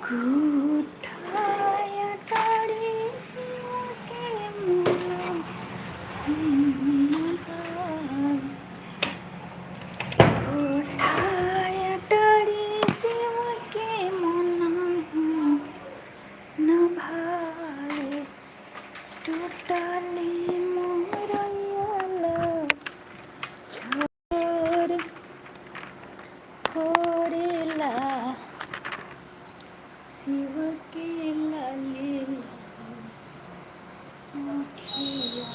कुठाया टाळी शिवके मुला कुठाया टाळी शिवके मुला न भावे टूटाली मोरयला छोड़ कोरेला शिव के लाले मुखिया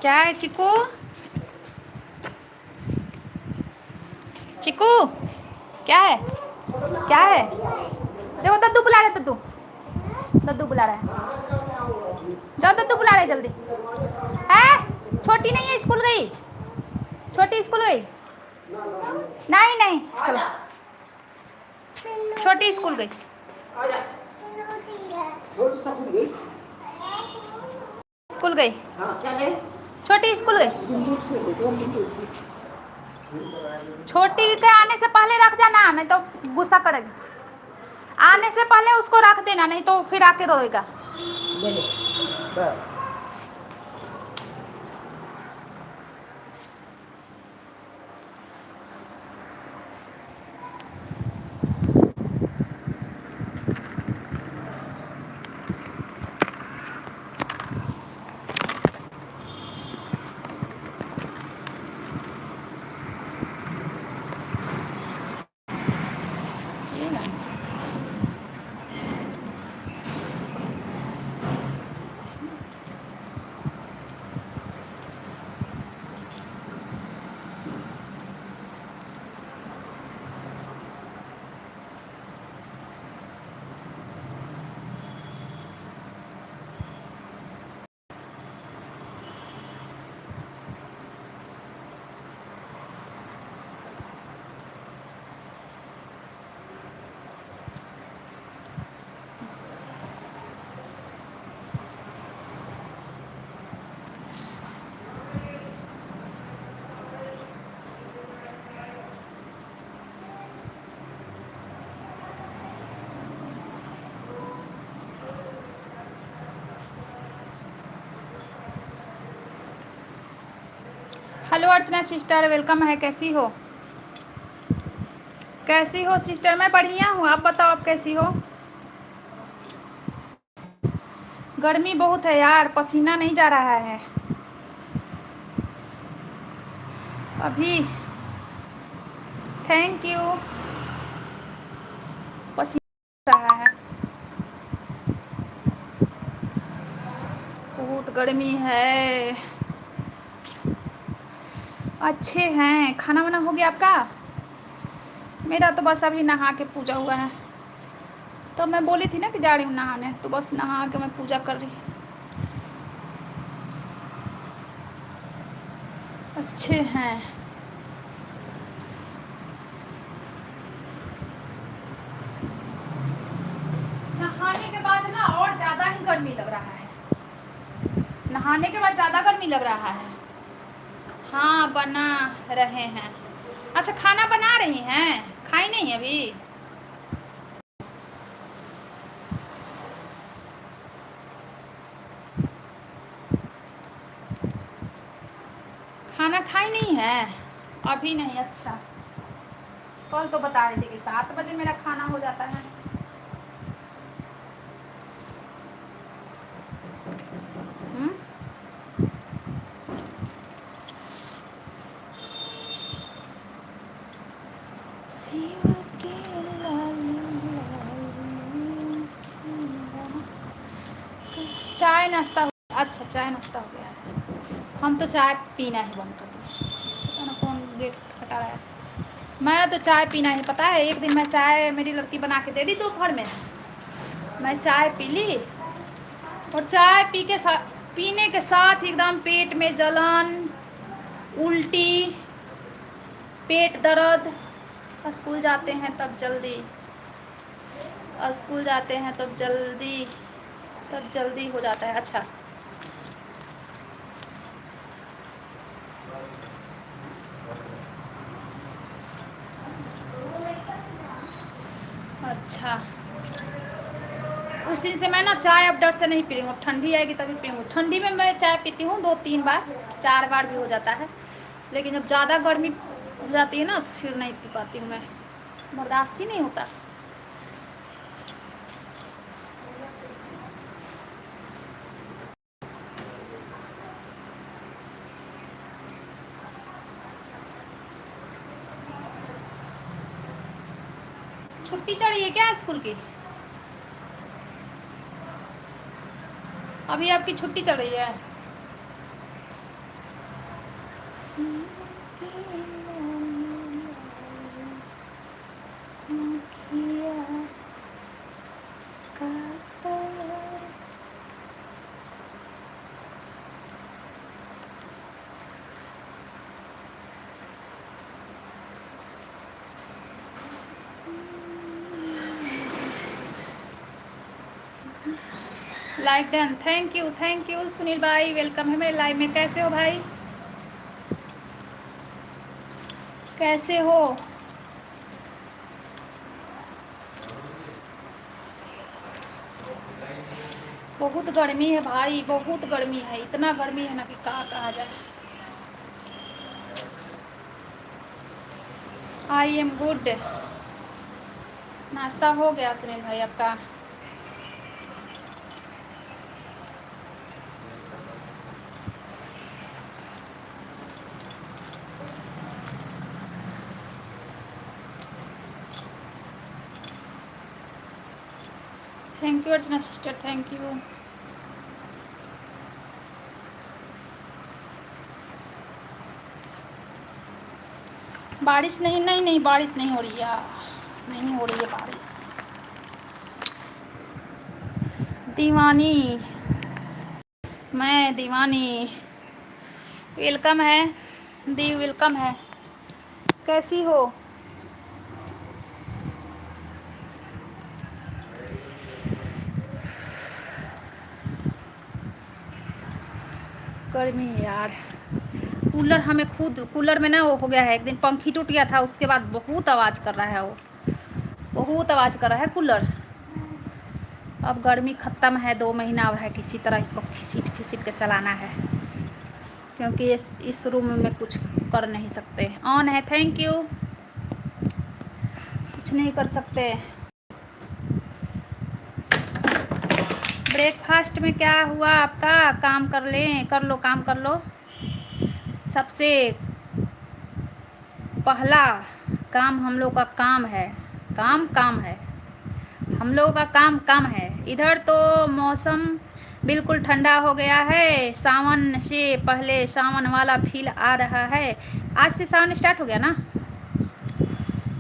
क्या है चिकू? चिकू क्या है, क्या है? देखो दद्दू बुला रहे, दद्दू बुला रहा है। जाओ दद्दू बुला रहे जल्दी। है छोटी नहीं है, स्कूल गई, छोटी स्कूल गई। नहीं नहीं चलो, छोटी स्कूल गई। स्कूल गई, छोटी स्कूल गई। छोटी के आने से पहले रख जाना, नहीं तो गुस्सा करेगी। आने से पहले उसको रख देना, नहीं तो फिर आके रोएगा। बस ये ना। हेलो अर्चना सिस्टर, वेलकम है। कैसी हो, कैसी हो सिस्टर? मैं बढ़िया हूँ, आप बताओ आप कैसी हो? गर्मी बहुत है यार, पसीना नहीं जा रहा है अभी। Thank you. पसीना रहा है, बहुत गर्मी है। अच्छे हैं। खाना वाना हो गया आपका? मेरा तो बस अभी नहा के पूजा हुआ है, तो मैं बोली थी ना कि जा रही हूँ नहाने, तो बस नहा के मैं पूजा कर रही। अच्छे हैं। नहाने के बाद ना और ज़्यादा ही गर्मी लग रहा है, नहाने के बाद ज़्यादा गर्मी लग रहा है। हाँ बना रहे हैं। अच्छा खाना बना रही हैं, खाई नहीं अभी? खाना खाई नहीं है अभी? नहीं, अच्छा। कल तो बता रही थी कि 7 बजे मेरा खाना हो जाता है। चाय नाश्ता हो? अच्छा चाय नाश्ता हो गया है। हम तो चाय पीना ही बंद कर दिए, पता ना कौन गेट खटा रहा है। मैं तो चाय पीना ही, पता है एक दिन मैं चाय मेरी लड़की बना के दे दी दोपहर में, मैं चाय पी ली, और चाय पीने के साथ एकदम पेट में जलन, उल्टी, पेट दर्द। स्कूल जाते हैं तब जल्दी, स्कूल जाते हैं तब जल्दी हो जाता है। अच्छा अच्छा, उस दिन से मैं ना चाय अब डर से नहीं पी रही हूँ, अब ठंडी आएगी तभी पीऊँगी। ठंडी में मैं चाय पीती हूँ 2-3 बार, 4 बार भी हो जाता है, लेकिन जब ज़्यादा गर्मी हो जाती है ना तो फिर नहीं पी पाती हूँ मैं, बर्दाश्त ही नहीं होता। छुट्टी चढ़ी है क्या स्कूल की? अभी आपकी छुट्टी चल रही है? Like done, thank you Sunil भाई, वेलकम है मेरे लाइव में। कैसे हो भाई, कैसे हो? बहुत गर्मी है भाई, बहुत गर्मी है, इतना गर्मी है ना कि क्या कहा जाए। I am good. नाश्ता हो गया सुनील भाई आपका? Thank you Archana sister, thank you. बारिश नहीं बारिश नहीं हो रही है, नहीं हो रही है बारिश। दीवानी, मैं दीवानी। वेलकम है दी, वेलकम है। कैसी हो? गर्मी है यार। कूलर हमें खुद, कूलर में ना वो हो गया है, एक दिन पंखी टूट गया था, उसके बाद बहुत आवाज़ कर रहा है, वो बहुत आवाज़ कर रहा है कूलर। अब गर्मी ख़त्म है, 2 महीना और है, किसी तरह इसको घिसीट के चलाना है, क्योंकि इस रूम में कुछ कर नहीं सकते। ऑन है, थैंक यू। कुछ नहीं कर सकते। ब्रेकफास्ट में क्या हुआ आपका? काम कर लें, कर लो, काम कर लो। सबसे पहला काम हम लोग का काम है, काम है, हम लोगों का काम है। इधर तो मौसम बिल्कुल ठंडा हो गया है, सावन से पहले सावन वाला फील आ रहा है। आज से सावन स्टार्ट हो गया ना,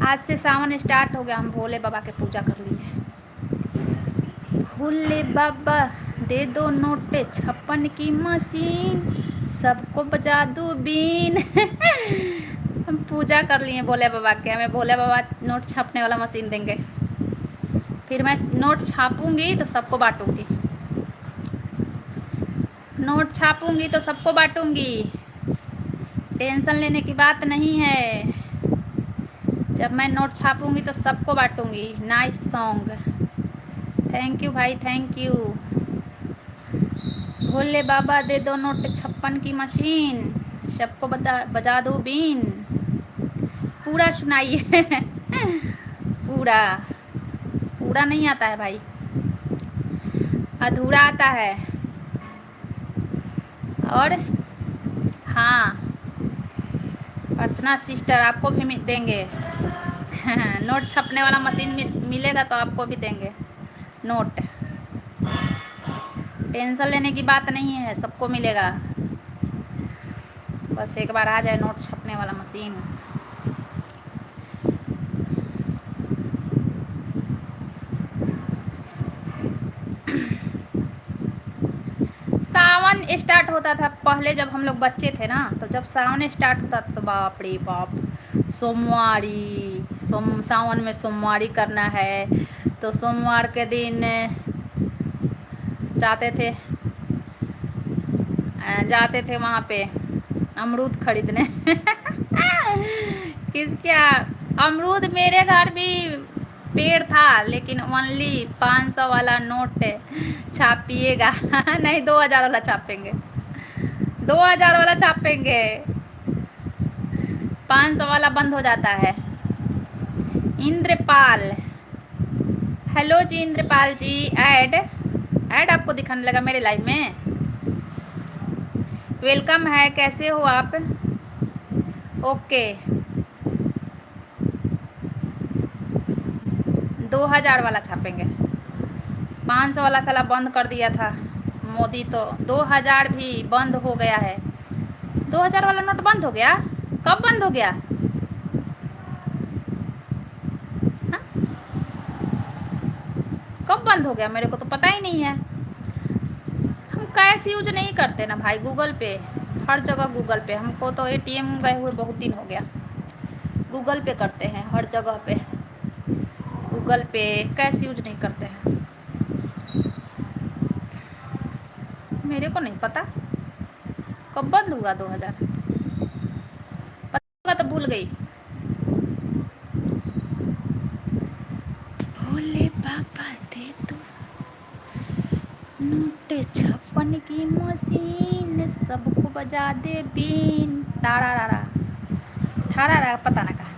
आज से सावन स्टार्ट हो गया। हम भोले बाबा के पूजा कर लिए। भोले बाबा दे दो नोट 56 की मशीन, सबको बजा दो बीन। हम पूजा कर लिए भोले बाबा के, हमें भोले बाबा नोट छापने वाला मशीन देंगे, फिर मैं नोट छापूंगी तो सबको बांटूंगी, नोट छापूंगी तो सबको बांटूंगी। टेंशन लेने की बात नहीं है, जब मैं नोट छापूंगी तो सबको बांटूंगी। नाइस सॉन्ग, थैंक यू भाई, थैंक यू। भोले बाबा दे दो नोट 56 की मशीन, सबको बजा दो बीन। पूरा सुनाइए। पूरा पूरा नहीं आता है भाई, अधूरा आता है। और हाँ अर्चना सिस्टर, आपको भी देंगे। नोट छपने वाला मशीन मिलेगा तो आपको भी देंगे नोट। टेंशन लेने की बात नहीं है, सबको मिलेगा, बस एक बार आ जाए नोट छपने वाला मशीन। सावन स्टार्ट होता था पहले, जब हम लोग बच्चे थे ना, तो जब सावन स्टार्ट होता था तो बाप रे बाप, सावन में सोमवारी करना है, तो सोमवार के दिन जाते थे वहाँ पे अमरूद खरीदने। किसका अमरूद? मेरे घर भी पेड़ था, लेकिन ओनली 500 वाला नोट छापिएगा। नहीं, 2000 वाला छापेंगे, 2000 वाला छापेंगे, 500 वाला बंद हो जाता है। इंद्रपाल, हेलो जी इंद्रपाल जी। ऐड आपको दिखाने लगा मेरे लाइव में। वेलकम है, कैसे हो आप? ओके, 2000 वाला छापेंगे, 500 वाला साला बंद कर दिया था मोदी, तो 2000 भी बंद हो गया है। 2000 वाला नोट बंद हो गया? कब बंद हो गया? हा? कब बंद हो गया? मेरे को तो पता ही नहीं है। हम कैश यूज नहीं करते ना भाई, गूगल पे, हर जगह गूगल पे। हमको तो ATM गए हुए बहुत दिन हो गया, गूगल पे करते हैं हर जगह पे, गूगल पे, कैश यूज नहीं करते हैं। मेरे को नहीं पता कब बंद हुआ 2000, पता होगा तो भूल गई। भोले बाबा दे दो नोट 56 की मशीन, सबको बजा दे बीन, तारा रारा ठारा रारा पता ना कहा।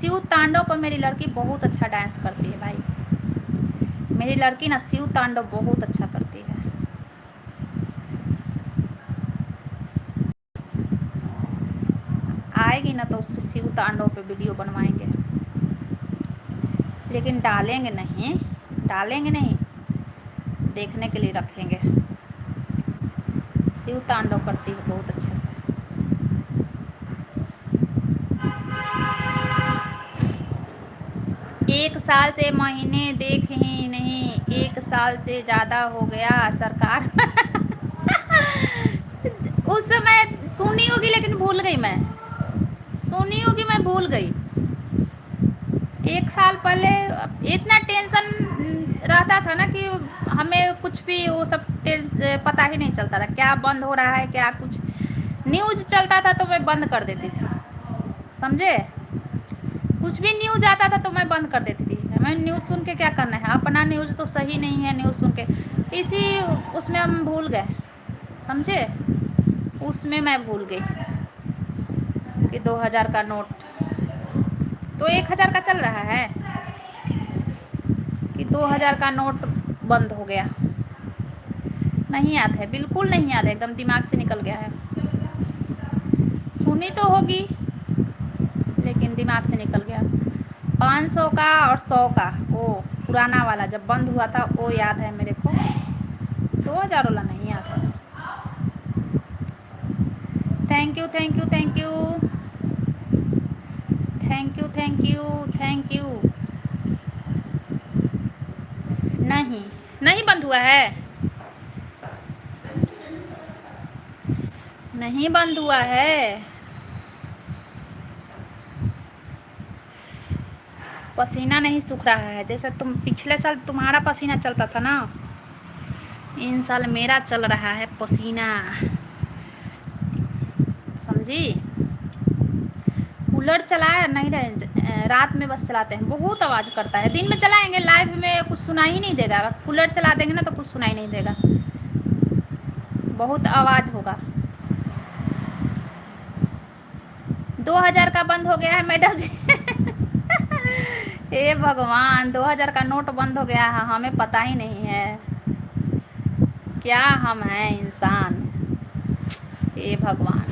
शिव तांडव पर मेरी लड़की बहुत अच्छा डांस करती है भाई। मेरी लड़की ना शिव तांडव बहुत अच्छा करती है। आएगी ना तो उससे शिव तांडव पे वीडियो बनवाएंगे, लेकिन डालेंगे नहीं, डालेंगे नहीं, देखने के लिए रखेंगे। शिव तांडव करती है बहुत अच्छे से। एक साल से महीने देख ही नहीं, 1 साल से ज़्यादा हो गया सरकार। उस समय सुनी होगी लेकिन भूल गई मैं, सुनी होगी मैं भूल गई। 1 साल पहले इतना टेंशन रहता था ना कि हमें कुछ भी वो सब पता ही नहीं चलता था, क्या बंद हो रहा है क्या कुछ। न्यूज़ चलता था तो मैं बंद कर देती थी, समझे। कुछ भी न्यूज़ आता था तो मैं बंद कर देती थी। हमें न्यूज़ सुन के क्या करना है, अपना न्यूज़ तो सही नहीं है न्यूज़ सुन के। इसी उसमें हम भूल गए, समझे, उसमें मैं भूल गई कि 2000 का नोट तो 1000 का चल रहा है कि 2000 का नोट बंद हो गया। नहीं याद है, बिल्कुल नहीं याद है, एकदम दिमाग से निकल गया है। सुनी तो होगी लेकिन दिमाग से निकल गया। 500 का और 100 का वो पुराना वाला जब बंद हुआ था वो याद है मेरे को, 2000 वाला नहीं याद है। Thank you thank you thank you thank you thank you thank you. नहीं नहीं बंद हुआ है, नहीं बंद हुआ है। पसीना नहीं सूख रहा है, जैसे तुम पिछले साल तुम्हारा पसीना चलता था ना, इन साल मेरा चल रहा है पसीना, समझी। कूलर चलाया नहीं रहे, रात में बस चलाते हैं, बहुत आवाज़ करता है। दिन में चलाएंगे लाइव में कुछ सुनाई ही नहीं देगा, अगर कूलर चला देंगे ना तो कुछ सुनाई नहीं देगा, बहुत आवाज़ होगा। 2000 का बंद हो गया है मैडम जी। हे भगवान, 2000 का नोट बंद हो गया है, हमें पता ही नहीं है, क्या हम हैं इंसान। हे भगवान,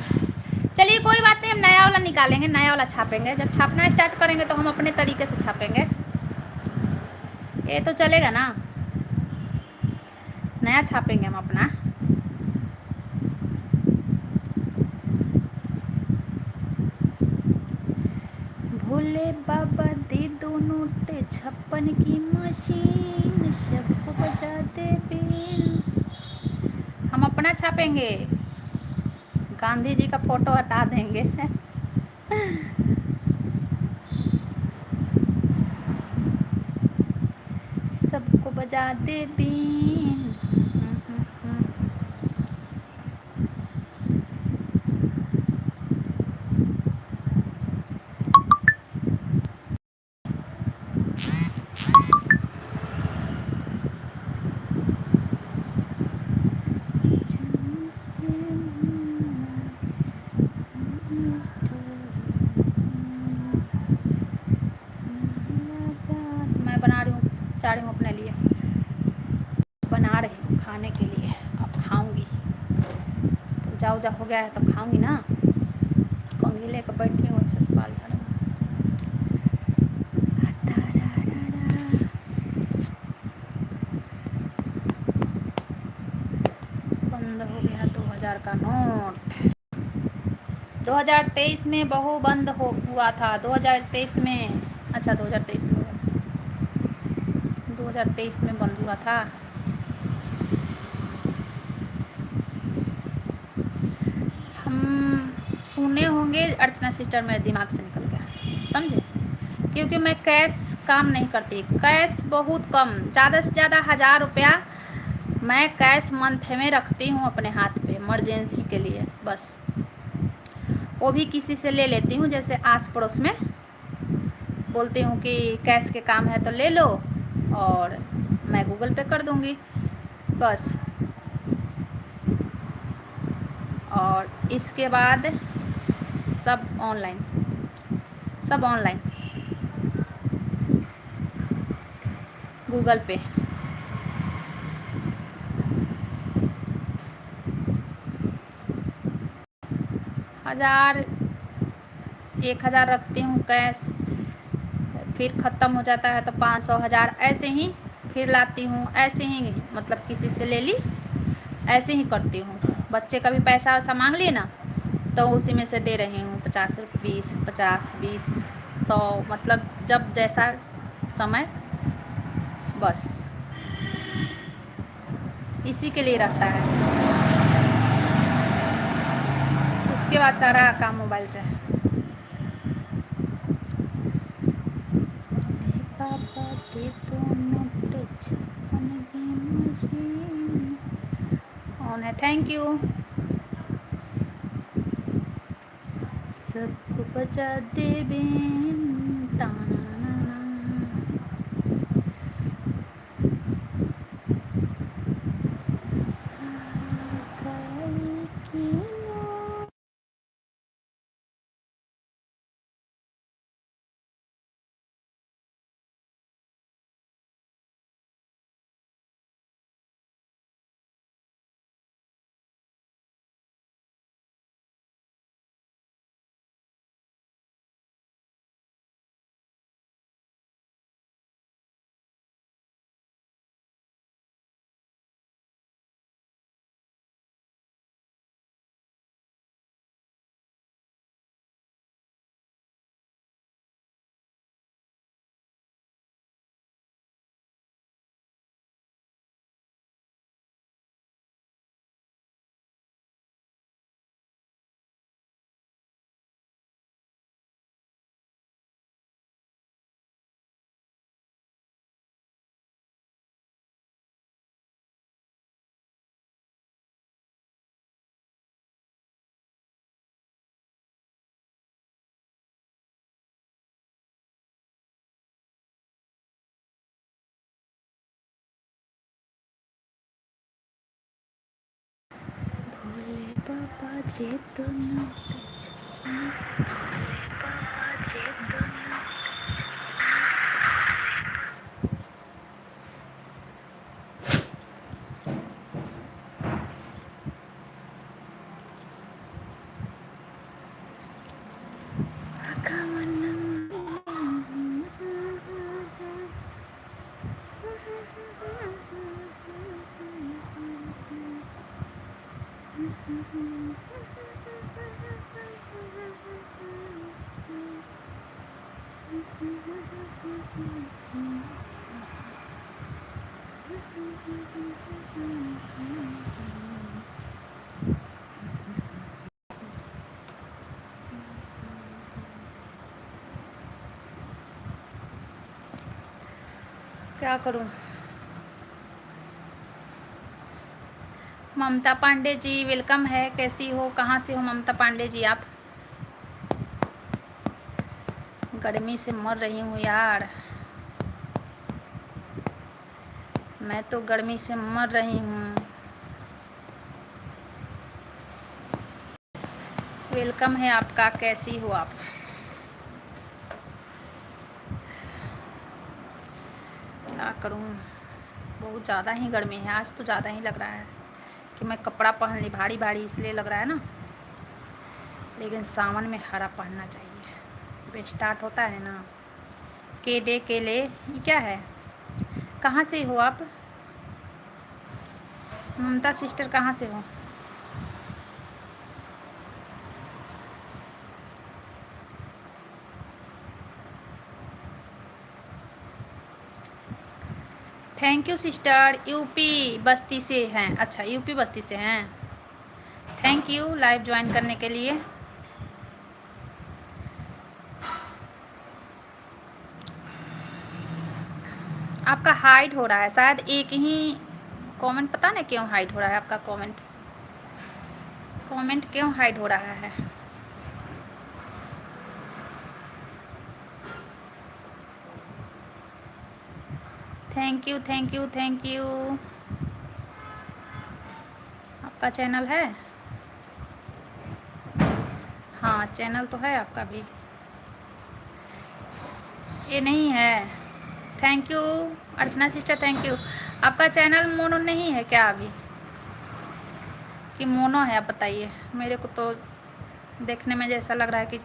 चलिए कोई बात नहीं, हम नया वाला निकालेंगे, नया वाला छापेंगे। जब छापना स्टार्ट करेंगे तो हम अपने तरीके से छापेंगे, ये तो चलेगा ना, नया छापेंगे हम अपना। भोले बाबा दे दो नोट 56 की मशीन, सबको बजा दे बीन। हम अपना छापेंगे, गांधी जी का फोटो हटा देंगे। सबको बजा दे बीन। मैं बना रही हूँ, चाह रही हूँ अपने लिए, बना रही हूँ खाने के लिए, अब खाऊंगी। तो जाओ जा हो गया है तब खाऊंगी ना, कंघी लेकर बैठी हूँ अच्छे से पाल कर। बंद हो गया 2000 का नोट। 2023 में बहु बंद हुआ था, 2023 में, अच्छा 2023 में, 2023 में बंद हुआ था। हम सुने होंगे अर्चना सिस्टर, मेरे दिमाग से निकल गया, समझे। क्योंकि मैं कैश काम नहीं करती, कैश बहुत कम, ज़्यादा से ज़्यादा 1000 रुपया मैं कैश मंथ में रखती हूँ अपने हाथ पे इमरजेंसी के लिए बस। वो भी किसी से ले लेती हूँ, जैसे आस पड़ोस में बोलती हूँ कि कैश के काम है तो ले लो और मैं गूगल पे कर दूँगी बस। और इसके बाद सब ऑनलाइन, सब ऑनलाइन गूगल पे। हजार 1000 रखती हूँ कैश, फिर ख़त्म हो जाता है तो 500 1000 ऐसे ही फिर लाती हूँ, ऐसे ही मतलब किसी से ले ली, ऐसे ही करती हूँ। बच्चे का भी पैसा वैसा मांग लिए ना तो उसी में से दे रही हूँ 50 रुपये, 20 50 20 100, मतलब जब जैसा समय बस इसी के लिए रहता है। उसके बाद सारा काम मोबाइल से है। पापा दे दो टच ऑन है, थैंक यू। सबको बजा दे बेन ताना ना ना। भोले बाबा दे दो ना क्या करूं। ममता पांडे जी वेलकम है, कैसी हो, कहाँ से हो ममता पांडे जी आप। गर्मी से मर रही हूँ यार, मैं तो गर्मी से मर रही हूँ। वेलकम है आपका, कैसी हो आप। क्या करूं, बहुत ज़्यादा ही गर्मी है आज, तो ज़्यादा ही लग रहा है कि मैं कपड़ा पहन ली, भारी भारी इसलिए लग रहा है ना, लेकिन सावन में हरा पहनना चाहिए। स्टार्ट होता है ना केले केले, ये क्या है, कहाँ से हो आप ममता सिस्टर, कहाँ से हो। थैंक यू सिस्टर, यूपी बस्ती से हैं, अच्छा यूपी बस्ती से हैं, थैंक यू लाइव ज्वाइन करने के लिए। आपका हाइड हो रहा है, शायद एक ही कमेंट, पता नहीं क्यों हाइड हो रहा है आपका कमेंट क्यों हाइड हो रहा है। Thank you thank you thank you. आपका चैनल है? हाँ चैनल तो है आपका भी, ये नहीं है। Thank you Archana sister, thank you. आपका चैनल मोनो नहीं है क्या अभी, कि मोनो है? आप बताइए, मेरे को तो देखने में जैसा लग रहा है कि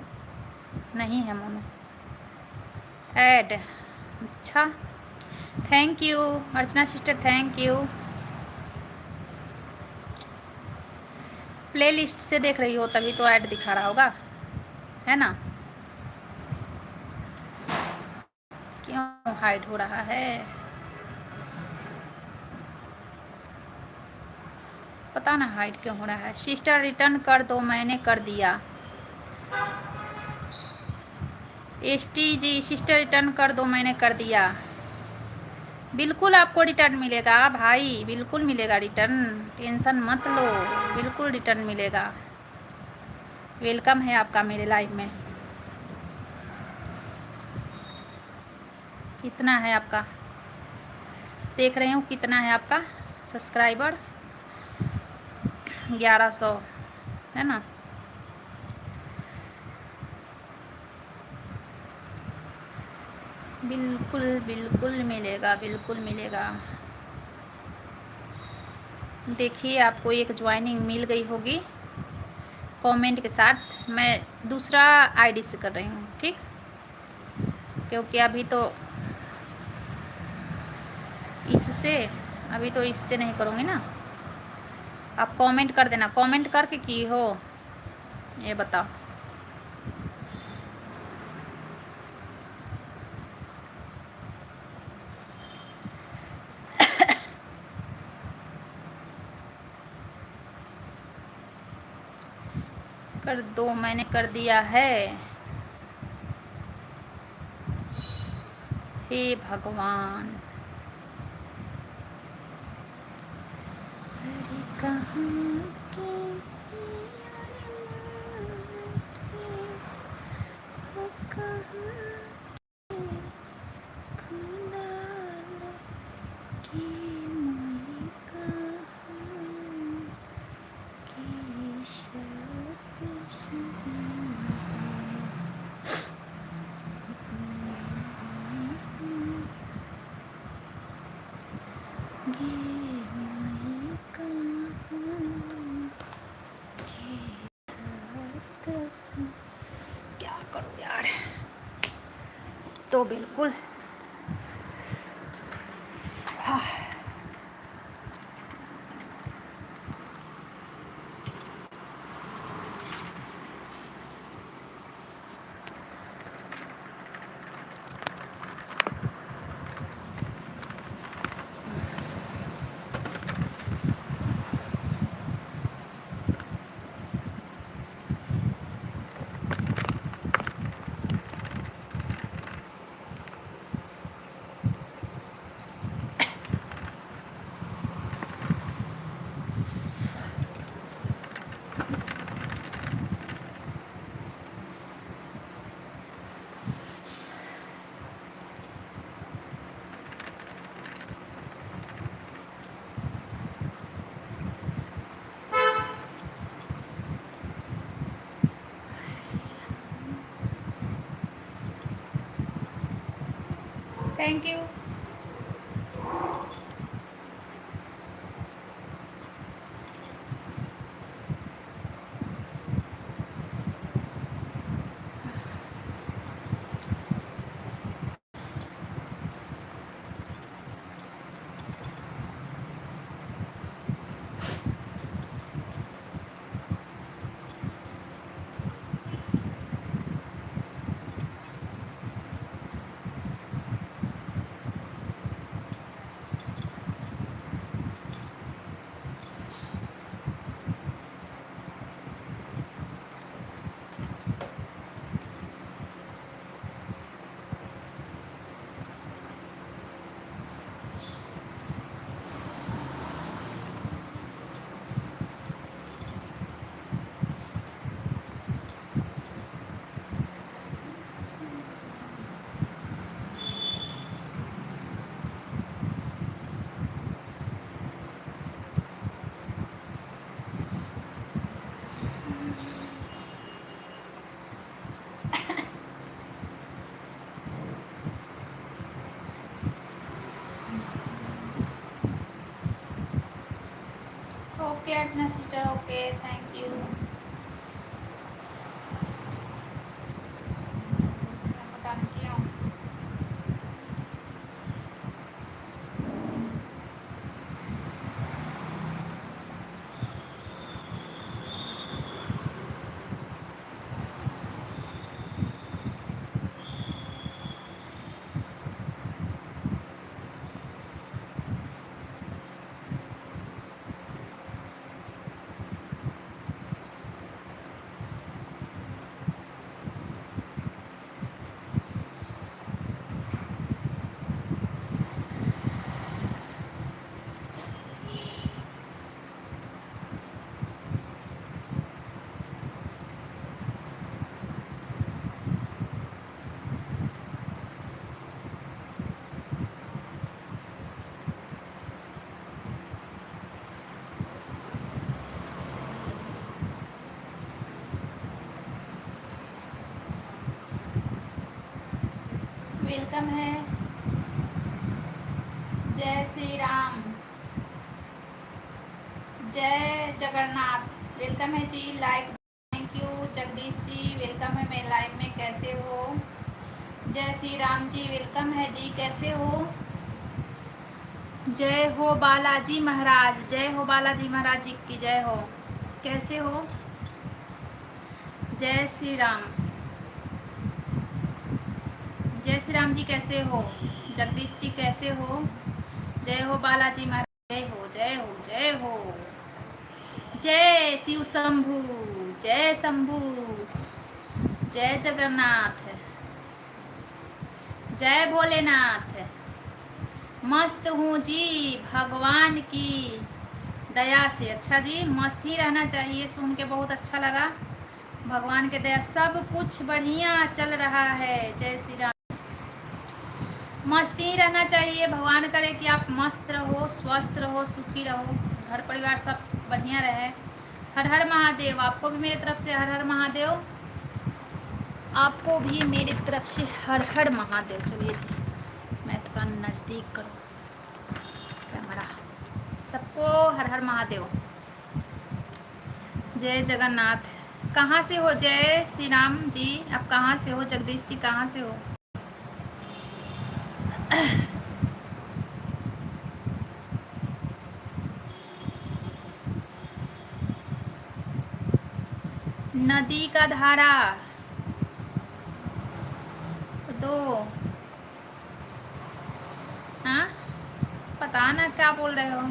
नहीं है मोनो। ऐड, अच्छा thank you Archana sister, thank you. Play list से देख रही हो तभी तो ऐड दिखा रहा होगा, है ना? क्यों हाइड हो रहा है पता ना, हाइड क्यों हो रहा है। सिस्टर रिटर्न कर दो, मैंने कर दिया। एसटी जी सिस्टर रिटर्न कर दो, मैंने कर दिया। बिल्कुल आपको रिटर्न मिलेगा भाई, बिल्कुल मिलेगा रिटर्न, टेंशन मत लो, बिल्कुल रिटर्न मिलेगा। वेलकम है आपका मेरे लाइफ में। कितना है आपका, देख रही हूँ कितना है आपका सब्सक्राइबर, 1100 है ना? बिल्कुल बिल्कुल मिलेगा, बिल्कुल मिलेगा। देखिए आपको एक ज्वाइनिंग मिल गई होगी कमेंट के साथ। मैं दूसरा आईडी से कर रही हूँ, ठीक? क्योंकि अभी तो इससे नहीं करूँगी ना। आप कमेंट कर देना, कमेंट करके की हो ये बताओ। कर दो, मैंने कर दिया है। हे भगवान, अरे कहाँ के वो कहाँ खुदा की मैं कहाँ की क्या करूँ यार, तो बिल्कुल thank you. Okay Archana sister, okay thank you. पता नहीं क्यों। वेलकम है, जय श्री राम, जय जगन्नाथ। वेलकम है जी, like thank you. Jagdish ji welcome है मेरे लाइव में, कैसे हो? जय श्री राम जी वेलकम है जी, कैसे हो? जय हो बालाजी महाराज, जय हो बालाजी महाराज जी की जय हो। कैसे हो? जय श्री राम, जय श्री राम जी कैसे हो? जगदीश जी कैसे हो? जय हो बालाजी महाराज, जय हो जय हो जय हो। जय शिव शंभू, जय शंभू, जय जगन्नाथ, जय भोलेनाथ। मस्त हूँ जी भगवान की दया से। अच्छा जी, मस्त ही रहना चाहिए, सुन के बहुत अच्छा लगा। भगवान के दया सब कुछ बढ़िया चल रहा है। जय श्री राम। मस्त ही रहना चाहिए, भगवान करे कि आप मस्त रहो, स्वस्थ रहो, सुखी रहो, घर परिवार सब बढ़िया रहे। हर हर महादेव। आपको भी मेरी तरफ से हर हर महादेव, आपको भी मेरी तरफ से हर हर महादेव। चलिए जी, मैं थोड़ा नज़दीक करूँ कैमरा। सबको हर हर महादेव, जय जगन्नाथ। कहाँ से हो? जय श्री राम जी, आप कहाँ से हो? जगदीश जी कहाँ से हो? नदी का धारा दो। हाँ, पता ना क्या बोल रहे हो।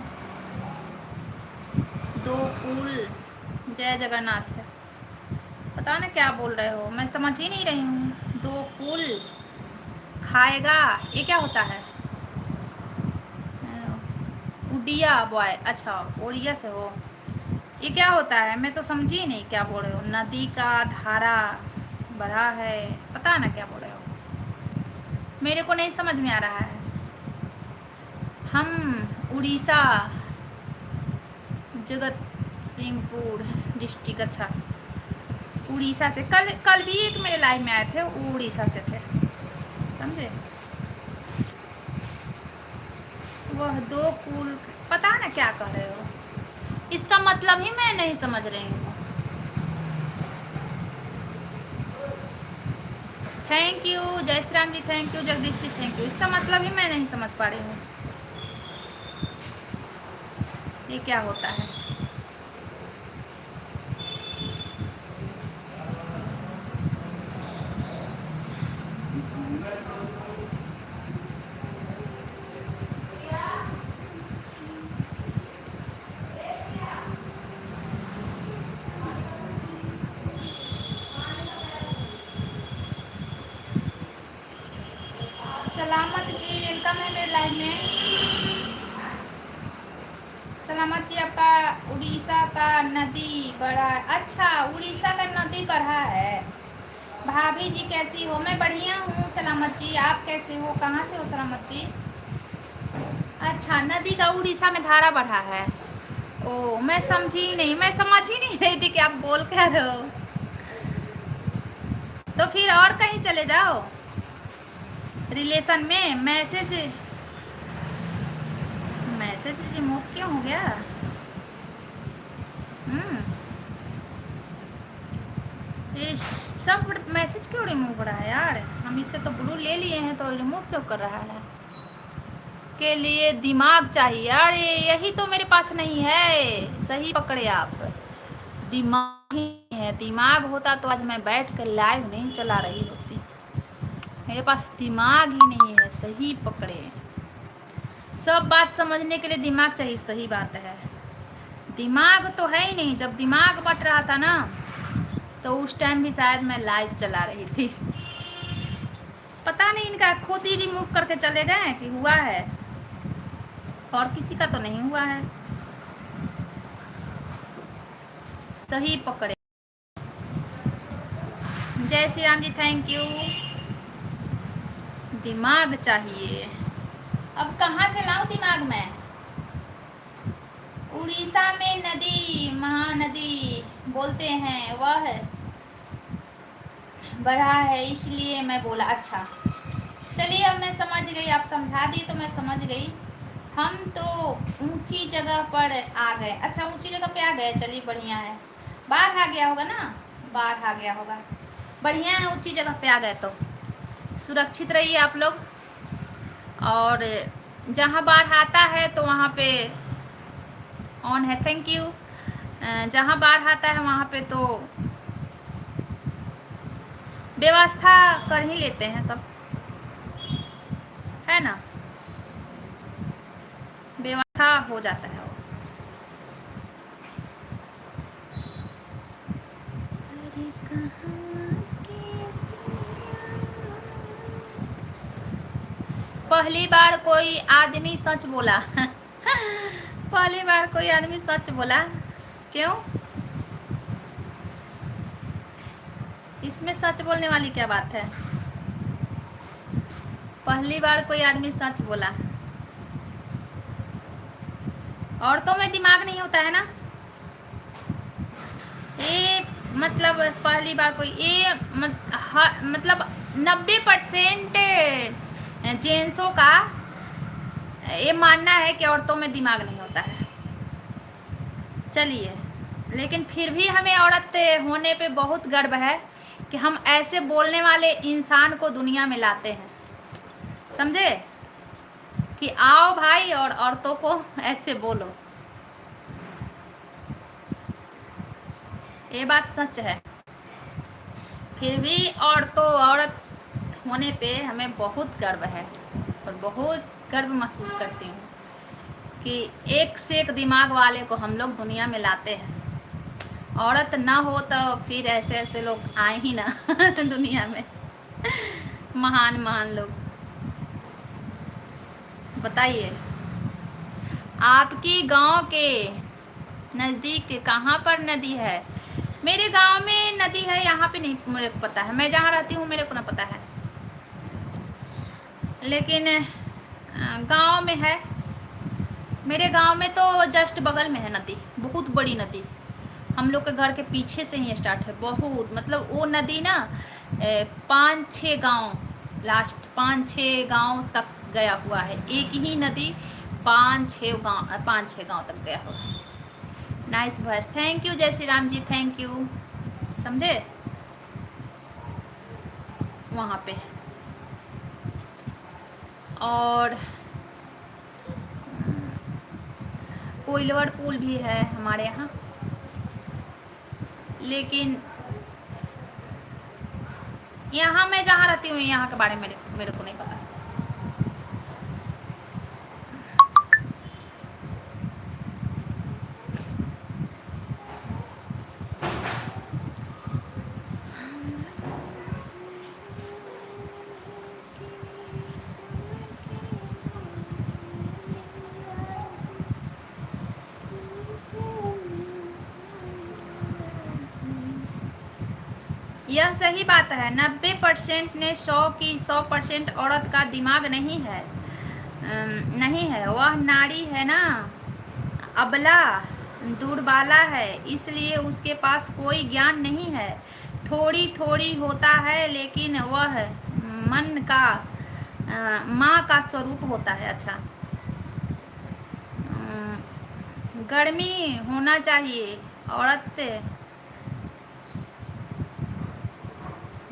दो पुल, जय जगन्नाथ है। पता ना क्या बोल रहे हो, मैं समझ ही नहीं रही हूँ। दो पुल खाएगा, ये क्या होता है? उड़िया बॉय, अच्छा उड़िया से हो। ये क्या होता है? मैं तो समझी ही नहीं क्या बोल रहे हो। नदी का धारा बढ़ा है, पता ना क्या बोल रहे हो, मेरे को नहीं समझ में आ रहा है। हम उड़ीसा, जगत सिंहपुर डिस्ट्रिक्ट। अच्छा, उड़ीसा से। कल भी एक मेरे लाइव में आए थे, वो उड़ीसा से थे, समझे? वह दो पुल, पता ना क्या कह रहे हो, इसका मतलब ही मैं नहीं समझ रही हूँ। थैंक यू जय Shri Ram ji, thank you Jagdish ji, thank you. इसका मतलब ही मैं नहीं समझ पा रही हूँ, ये क्या होता है? सलामत जी वेलकम है मेरे लाइव में। सलामत जी, आपका उड़ीसा का नदी बढ़ा। अच्छा, उड़ीसा का नदी बढ़ा है। भाभी जी कैसी हो? मैं बढ़िया हूँ सलामत जी, आप कैसे हो? कहाँ से हो सलामत जी? अच्छा, नदी का उड़ीसा में धारा बढ़ा है। ओ, मैं समझी ही नहीं, मैं समझ ही नहीं रही थी कि आप बोल क्या रहे हो। तो फिर और कहीं चले जाओ रिलेशन में। मैसेज मैसेज रिमूव क्यों हो गया? हम्म, ये सब मैसेज क्यों रिमूव हो रहा है यार? हम इसे तो ब्लू ले लिए हैं तो रिमूव क्यों कर रहा है? के लिए दिमाग चाहिए यार, यही तो मेरे पास नहीं है। सही पकड़े आप, दिमाग ही है। दिमाग होता तो आज मैं बैठ कर लाइव नहीं चला रही होती। मेरे पास दिमाग ही नहीं है। सही पकड़े, सब बात समझने के लिए दिमाग चाहिए। सही बात है, दिमाग तो है ही नहीं। जब दिमाग बट रहा था ना, तो उस टाइम भी शायद मैं लाइव चला रही थी। पता नहीं, इनका खुद ही रिमूव करके चले गए कि हुआ है, और किसी का तो नहीं हुआ है। सही पकड़े। जय श्री राम जी, थैंक यू। दिमाग चाहिए। अब कहाँ से लाऊं दिमाग में? उड़ीसा में नदी, महानदी बोलते हैं, वह बढ़ा है, इसलिए मैं बोला। अच्छा चलिए, अब मैं समझ गई। आप समझा दी तो मैं समझ गई। हम तो ऊंची जगह पर आ गए। अच्छा, ऊंची जगह पे आ गए, चलिए बढ़िया है। बाढ़ आ गया होगा ना, बाढ़ आ गया होगा, बढ़िया है। ऊंची जगह पे आ गए तो सुरक्षित रहिए आप लोग। और जहाँ बाढ़ आता है तो वहाँ पे ऑन है, थैंक यू। जहाँ बाढ़ आता है वहाँ पे तो व्यवस्था कर ही लेते हैं सब, है ना, व्यवस्था हो जाता है वो। पहली बार कोई आदमी सच बोला। पहली बार कोई आदमी सच बोला, क्यों? इसमें सच बोलने वाली क्या बात है? पहली बार कोई आदमी सच बोला। औरतों में दिमाग नहीं होता है ना? ये मतलब पहली बार कोई ये मतलब 90% जेंट्सों का ये मानना है कि औरतों में दिमाग नहीं होता है। चलिए, लेकिन फिर भी हमें औरत होने पे बहुत गर्व है कि हम ऐसे बोलने वाले इंसान को दुनिया में लाते हैं। समझे कि आओ भाई और औरतों को ऐसे बोलो। ये बात सच है। फिर भी औरत होने पे हमें बहुत गर्व है, और बहुत गर्व महसूस करती हूँ कि एक से एक दिमाग वाले को हम लोग दुनिया में लाते हैं। औरत ना हो तो फिर ऐसे ऐसे लोग आए ही ना दुनिया में, महान महान लोग। बताइए, आपकी गांव के नज़दीक कहाँ पर नदी है? मेरे गांव में नदी है, यहाँ पे नहीं मेरे को पता है। मैं जहाँ रहती हूँ मेरे को ना पता है, लेकिन गांव में है। मेरे गांव में तो जस्ट बगल में है नदी, बहुत बड़ी नदी। हम लोग के घर के पीछे से ही स्टार्ट है। बहुत मतलब वो नदी ना 5-6 गांव, लास्ट 5-6 गांव तक गया हुआ है। एक ही नदी 5-6 गांव तक गया हुआ है। Nice voice, thank you. जय श्री राम जी, थैंक यू। समझे, वहाँ पे। और कोइलवर पुल भी है हमारे यहाँ, लेकिन यहाँ मैं जहाँ रहती हूँ यहाँ के बारे में मेरे को नहीं पता। यह सही बात है। 90% ने 100% औरत का दिमाग नहीं है। नहीं है, वह नारी है ना, अबला, दूरबाला है, इसलिए उसके पास कोई ज्ञान नहीं है। थोड़ी थोड़ी होता है, लेकिन वह मन का माँ का स्वरूप होता है। अच्छा, गर्मी होना चाहिए, औरत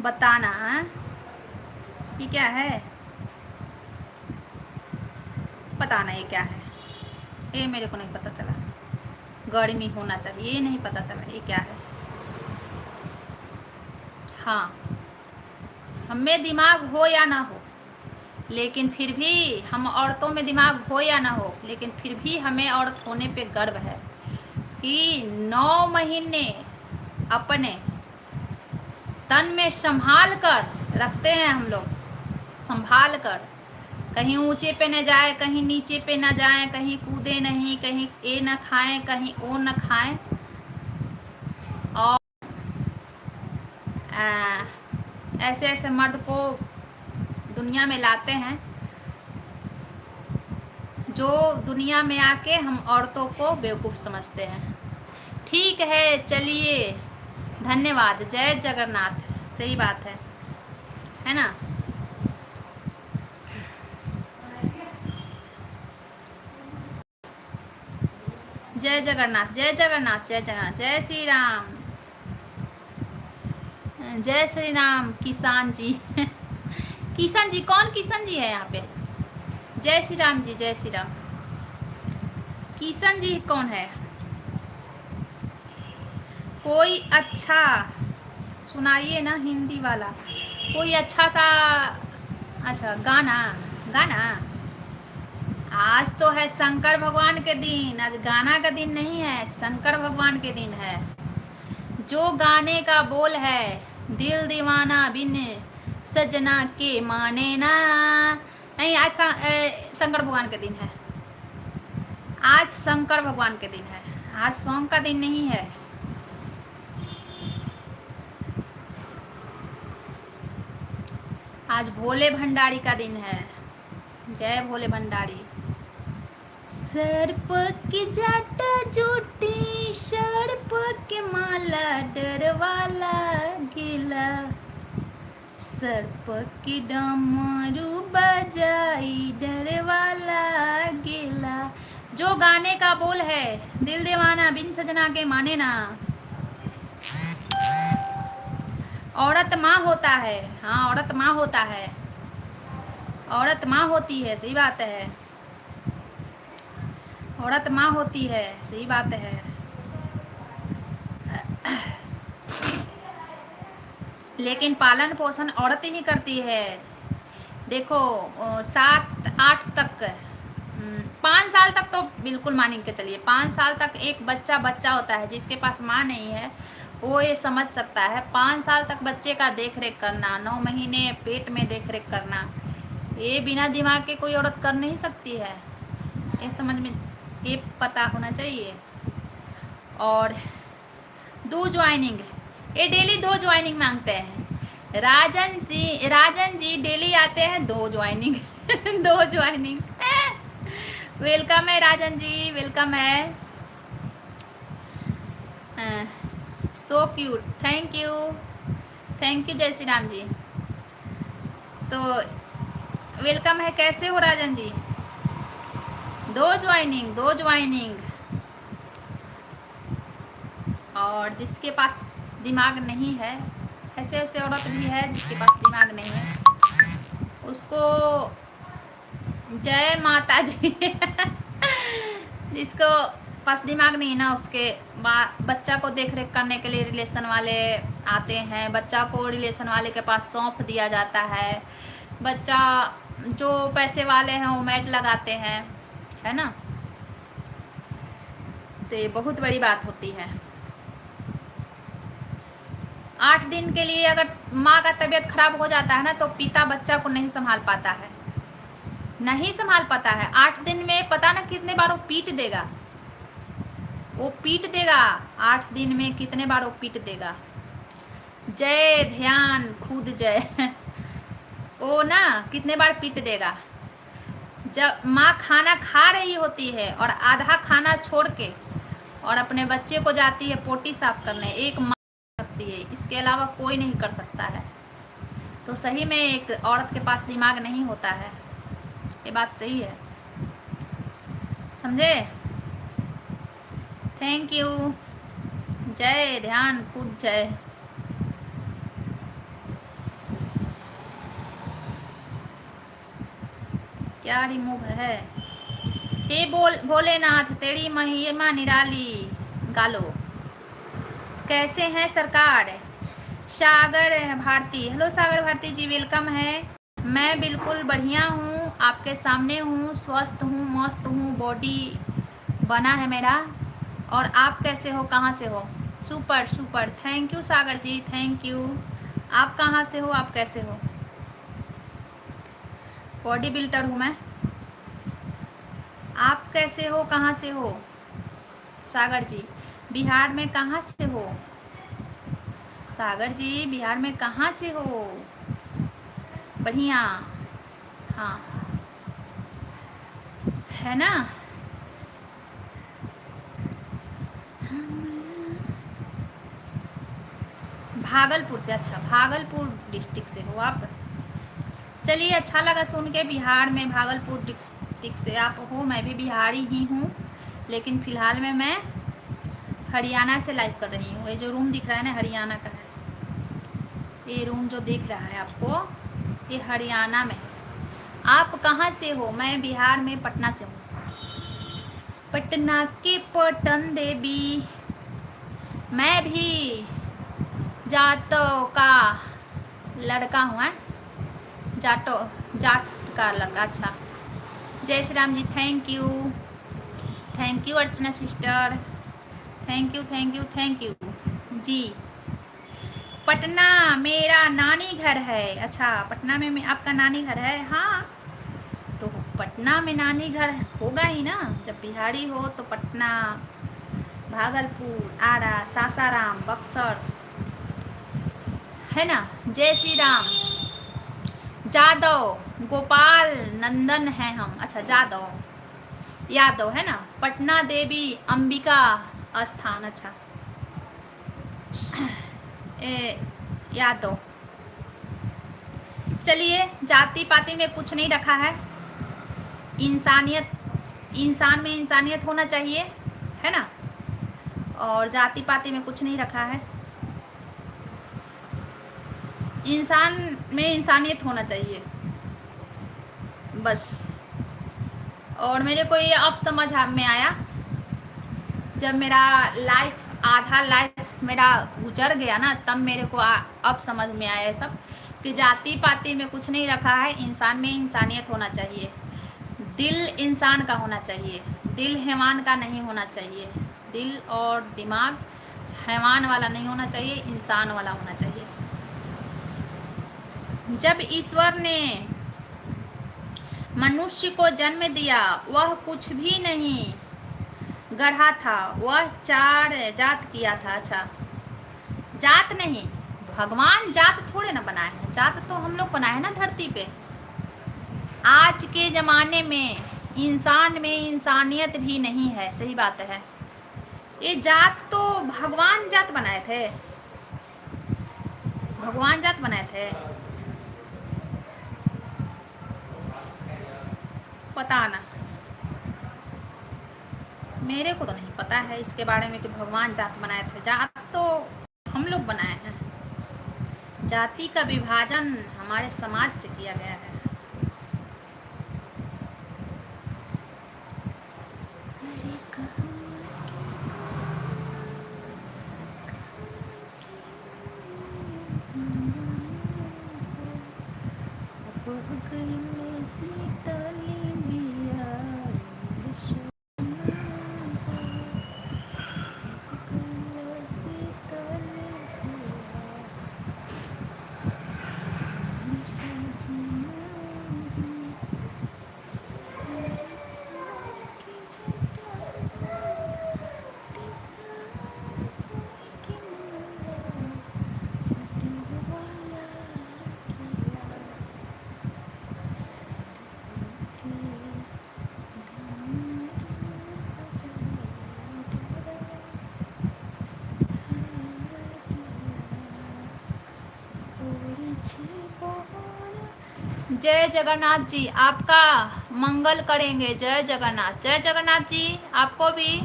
बताना हाँ? ये क्या है, पता नहीं क्या है, ये मेरे को नहीं पता चला। गर्मी होना चाहिए, ये नहीं पता चला ये क्या है। हाँ, हमें दिमाग हो या ना हो, लेकिन फिर भी हम औरतों में दिमाग हो या ना हो, लेकिन फिर भी हमें औरत होने पे गर्व है कि 9 महीने अपने तन में संभाल कर रखते हैं हम लोग, संभाल कर। कहीं ऊंचे पे न जाए, कहीं नीचे पे न जाए, कहीं कूदे नहीं, कहीं ये न खाएं, कहीं वो न खाएं। और ऐसे ऐसे मर्द को दुनिया में लाते हैं जो दुनिया में आके हम औरतों को बेवकूफ़ समझते हैं। ठीक है, चलिए, धन्यवाद। जय जगन्नाथ। सही बात है ना। जय जगन्नाथ, जय जगन्नाथ, जय जगन्नाथ, जय श्री राम, जय श्री राम। किसान जी किशन जी, कौन किशन जी है यहाँ पे? जय श्री राम जी, जय श्री राम। किशन जी कौन है? कोई अच्छा सुनाइए ना, हिंदी वाला कोई अच्छा सा। अच्छा, गाना गाना। आज तो है शंकर भगवान के दिन, आज गाना का दिन नहीं है, शंकर भगवान के दिन है। जो गाने का बोल है, दिल दीवाना बिन सजना के माने ना। नहीं, आज शंकर भगवान के दिन है, आज शंकर भगवान के दिन है, आज सॉन्ग का दिन नहीं है। आज भोले भंडारी का दिन है। जय भोले भंडारी। सर्प की जटा जूटी, सर्प के माला, डर वाला गिला, सर्प की डमरू बजाई, डर वाला गिला। जो गाने का बोल है, दिल दीवाना बिन सजना के माने ना। औरत माँ होता है, हाँ औरत माँ होता है, औरत माँ होती है, सही बात है, औरत माँ होती है, सही बात है। लेकिन पालन पोषण औरत ही करती है। देखो 7-8 तक, 5 साल तक तो बिल्कुल मान के चलिए, 5 साल तक एक बच्चा होता है, जिसके पास माँ नहीं है वो ये समझ सकता है। 5 साल तक बच्चे का देख रेख करना, 9 महीने पेट में देख रेख करना, ये बिना दिमाग के कोई औरत कर नहीं सकती है, ये समझ में, ये पता होना चाहिए। और 2 ज्वाइनिंग, ये डेली 2 ज्वाइनिंग मांगते हैं। राजन जी डेली आते हैं 2 ज्वाइनिंग 2 ज्वाइनिंग। वेलकम है राजन जी, वेलकम है। So cute, thank you, thank you जय श्री राम जी। तो वेलकम है, कैसे हो राजन जी? 2 joining, 2 joining. और जिसके पास दिमाग नहीं है, ऐसे ऐसे औरत भी है जिसके पास दिमाग नहीं है, उसको जय माता जी जिसको पास दिमाग नहीं ना, उसके बच्चा को देख रेख करने के लिए रिलेशन वाले आते हैं, बच्चा को रिलेशन वाले के पास सौंप दिया जाता है। बच्चा जो पैसे वाले हैं वो मैट लगाते हैं, है ना। तो ये बहुत बड़ी बात होती है। 8 दिन के लिए अगर माँ का तबीयत खराब हो जाता है ना, तो पिता बच्चा को नहीं संभाल पाता है, नहीं संभाल पाता है। 8 दिन में पता ना कितने बार वो पीट देगा, वो पीट देगा 8 दिन में कितने बार वो पीट देगा। जय ध्यान खुद जय वो ना कितने बार पीट देगा। जब माँ खाना खा रही होती है और आधा खाना छोड़ के और अपने बच्चे को जाती है पोटी साफ करने, एक माँ सकती है, इसके अलावा कोई नहीं कर सकता है। तो सही में एक औरत के पास दिमाग नहीं होता है, ये बात सही है, समझे? Thank you. जय, ध्यान कूद जय। क्या रिमूव है? हे भोलेनाथ तेरी महिमा निराली। गालो। कैसे हैं सरकार? सागर भारती, हेलो सागर भारती जी, वेलकम है। मैं बिल्कुल बढ़िया हूँ, आपके सामने हूँ, स्वस्थ हूँ, मस्त हूँ, बॉडी बना है मेरा। और आप कैसे हो, कहाँ से हो? Super super, thank you Sagar ji, thank you. आप कहाँ से हो, आप कैसे हो? बॉडी बिल्डर हूँ मैं। आप कैसे हो, कहाँ से हो? सागर जी, बिहार में कहाँ से हो? सागर जी, बिहार में कहाँ से हो? बढ़िया, हाँ, है ना? भागलपुर से, अच्छा भागलपुर डिस्ट्रिक्ट से हो आप। चलिए, अच्छा लगा सुन के, बिहार में भागलपुर डिस्ट्रिक्ट से आप हो। मैं भी बिहारी ही हूँ, लेकिन फ़िलहाल में मैं हरियाणा से लाइव कर रही हूँ। ये जो रूम दिख रहा है ना, हरियाणा का है। ये रूम जो दिख रहा है आपको, ये हरियाणा में है। आप कहाँ से हो? मैं बिहार में पटना से हूँ। पटना के पटन देवी। मैं भी जाटों का लड़का हूँ। जाटो, जाट का लड़का, अच्छा। जय Shri Ram ji, thank you, thank you Archana sister, thank you thank you thank you जी। पटना मेरा नानी घर है। अच्छा, पटना में आपका नानी घर है? हाँ, तो पटना में नानी घर होगा ही ना। जब बिहारी हो तो पटना, भागलपुर, आरा, सासाराम, बक्सर, है ना। जय श्री राम। जादव, गोपाल नंदन है हम। अच्छा, जादव, यादव है ना। पटना देवी अंबिका स्थान, अच्छा यादव। चलिए, जाति पाति में कुछ नहीं रखा है। इंसानियत, इंसान में इंसानियत होना चाहिए, है ना। और जाति पाति में कुछ नहीं रखा है। इंसान में इंसानियत होना चाहिए बस। और मेरे को ये अब समझ में आया, जब मेरा लाइफ, आधा लाइफ मेरा गुजर गया ना, तब मेरे को अब समझ में आया सब, कि जाति पाति में कुछ नहीं रखा है। इंसान में इंसानियत होना चाहिए। दिल इंसान का होना चाहिए, दिल हैवान का नहीं होना चाहिए। दिल और दिमाग हैवान वाला नहीं होना चाहिए, इंसान वाला होना चाहिए। जब ईश्वर ने मनुष्य को जन्म दिया, वह कुछ भी नहीं गढ़ा था, वह 4 जात किया था। अच्छा, जात नहीं, भगवान जात थोड़े ना बनाए हैं, जात तो हम लोग बनाए हैं ना धरती पे। आज के ज़माने में इंसान में इंसानियत भी नहीं है, सही बात है। ये जात तो भगवान जात बनाए थे, भगवान जात बनाए थे। पता ना, मेरे को तो नहीं पता है इसके बारे में कि भगवान जात बनाए थे। जात तो हम लोग बनाए हैं। जाति का विभाजन हमारे समाज से किया गया है। जय जगन्नाथ जी, आपका मंगल करेंगे। जय जगन्नाथ, जय जगन्नाथ जी, आपको भी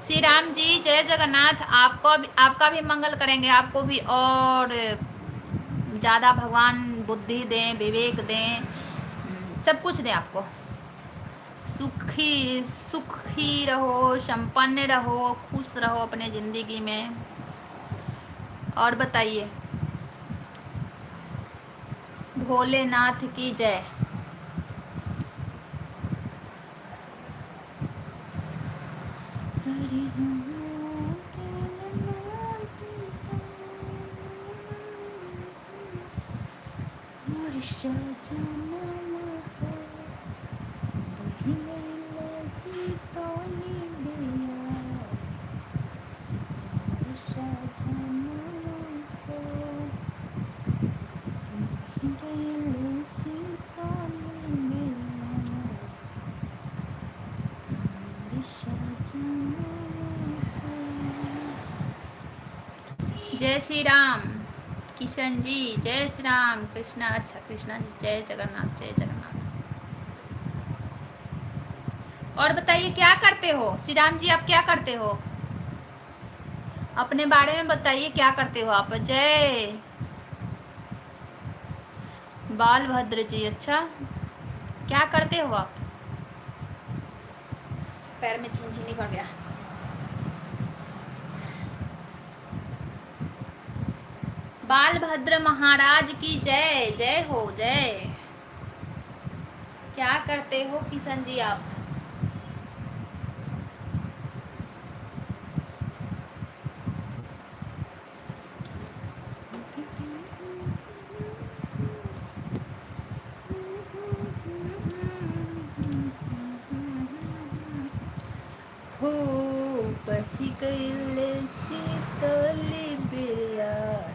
श्री राम जी जय जगन्नाथ। आपको भी, आपका भी मंगल करेंगे, आपको भी और ज़्यादा भगवान बुद्धि दें, विवेक दें, सब कुछ दें आपको। सुखी सुखी रहो, संपन्न रहो, खुश रहो अपने ज़िंदगी में। और बताइए, भोलेनाथ की जय। जय श्री राम किशन जी, जय श्री राम। कृष्णा, अच्छा कृष्णा जी जय जगन्नाथ, जय जगन्नाथ। और बताइए क्या करते हो श्री राम जी, आप क्या करते हो? अपने बारे में बताइए, क्या करते हो आप? जय बालभद्र जी, अच्छा क्या करते हो आप? पैर में झिनझिनी पड़ गया। बालभद्र महाराज की जय, जय हो जय। क्या करते हो किशन जी आप? हो बही गईले शीतली बियार,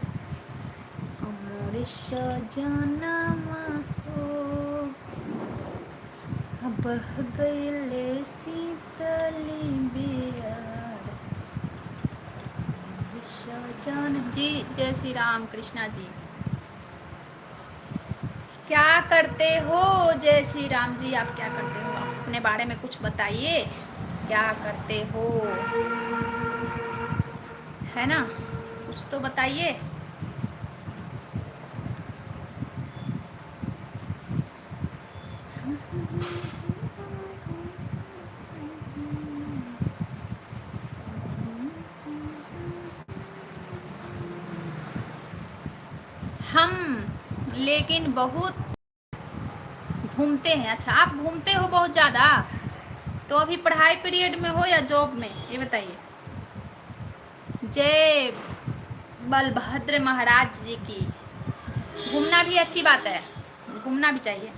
अमर सजनमा हो। बह गईले शीतली बियार, अमर सजन जी। जय श्री राम कृष्णा जी। क्या करते हो जय श्री राम जी, आप क्या करते हो? आप अपने बारे में कुछ बताइए, क्या करते हो, है ना? कुछ तो बताइए। हम लेकिन बहुत घूमते हैं। अच्छा आप घूमते हो बहुत ज़्यादा, तो अभी पढ़ाई पीरियड में हो या जॉब में, ये बताइए। जय बलभद्र महाराज जी की। घूमना भी अच्छी बात है, घूमना भी चाहिए।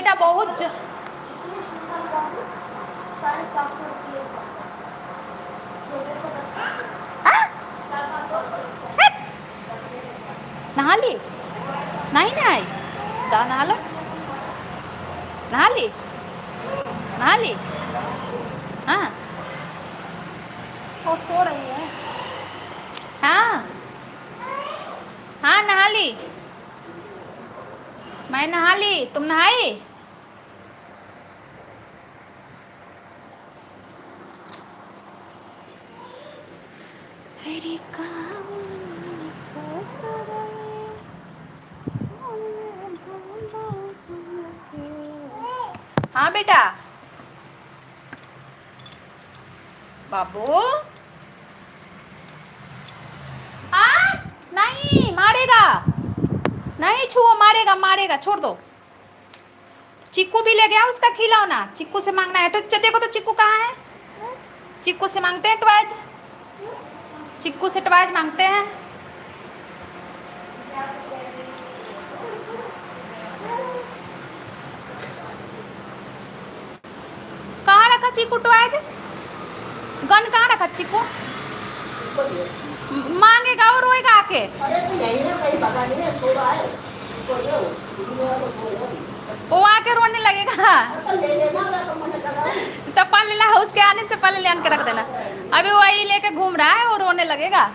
बेटा बहुत हाँ? हट! नहा ली? नहीं नहाई? जा नहा लो। नहा ली? नहा ली? हाँ, और सो रही है। हाँ हाँ, नहा ली। मैं नहा ली, तुम नहाई? हाँ बेटा। बाबू, हाँ? नहीं मारेगा, नहीं छुओ, मारेगा मारेगा, छोड़ दो। चिक्कू भी ले गया उसका खिलौना, चिक्कू से मांगना है तो देखो तो चिक्कू कहाँ है। चिक्कू से मांगते हैं टॉयज, चिक्कू से टॉयज मांगते हैं। कहाँ रखा चिक्कू टॉयज? गन कहाँ रखा चिक्कू? मांगेगा और रोएगा आके। वो आके रोने लगेगा। तो पहले ला, उसके आने से पहले ले आन के रख देना। अभी वही लेके घूम रहा है और रोने लगेगा।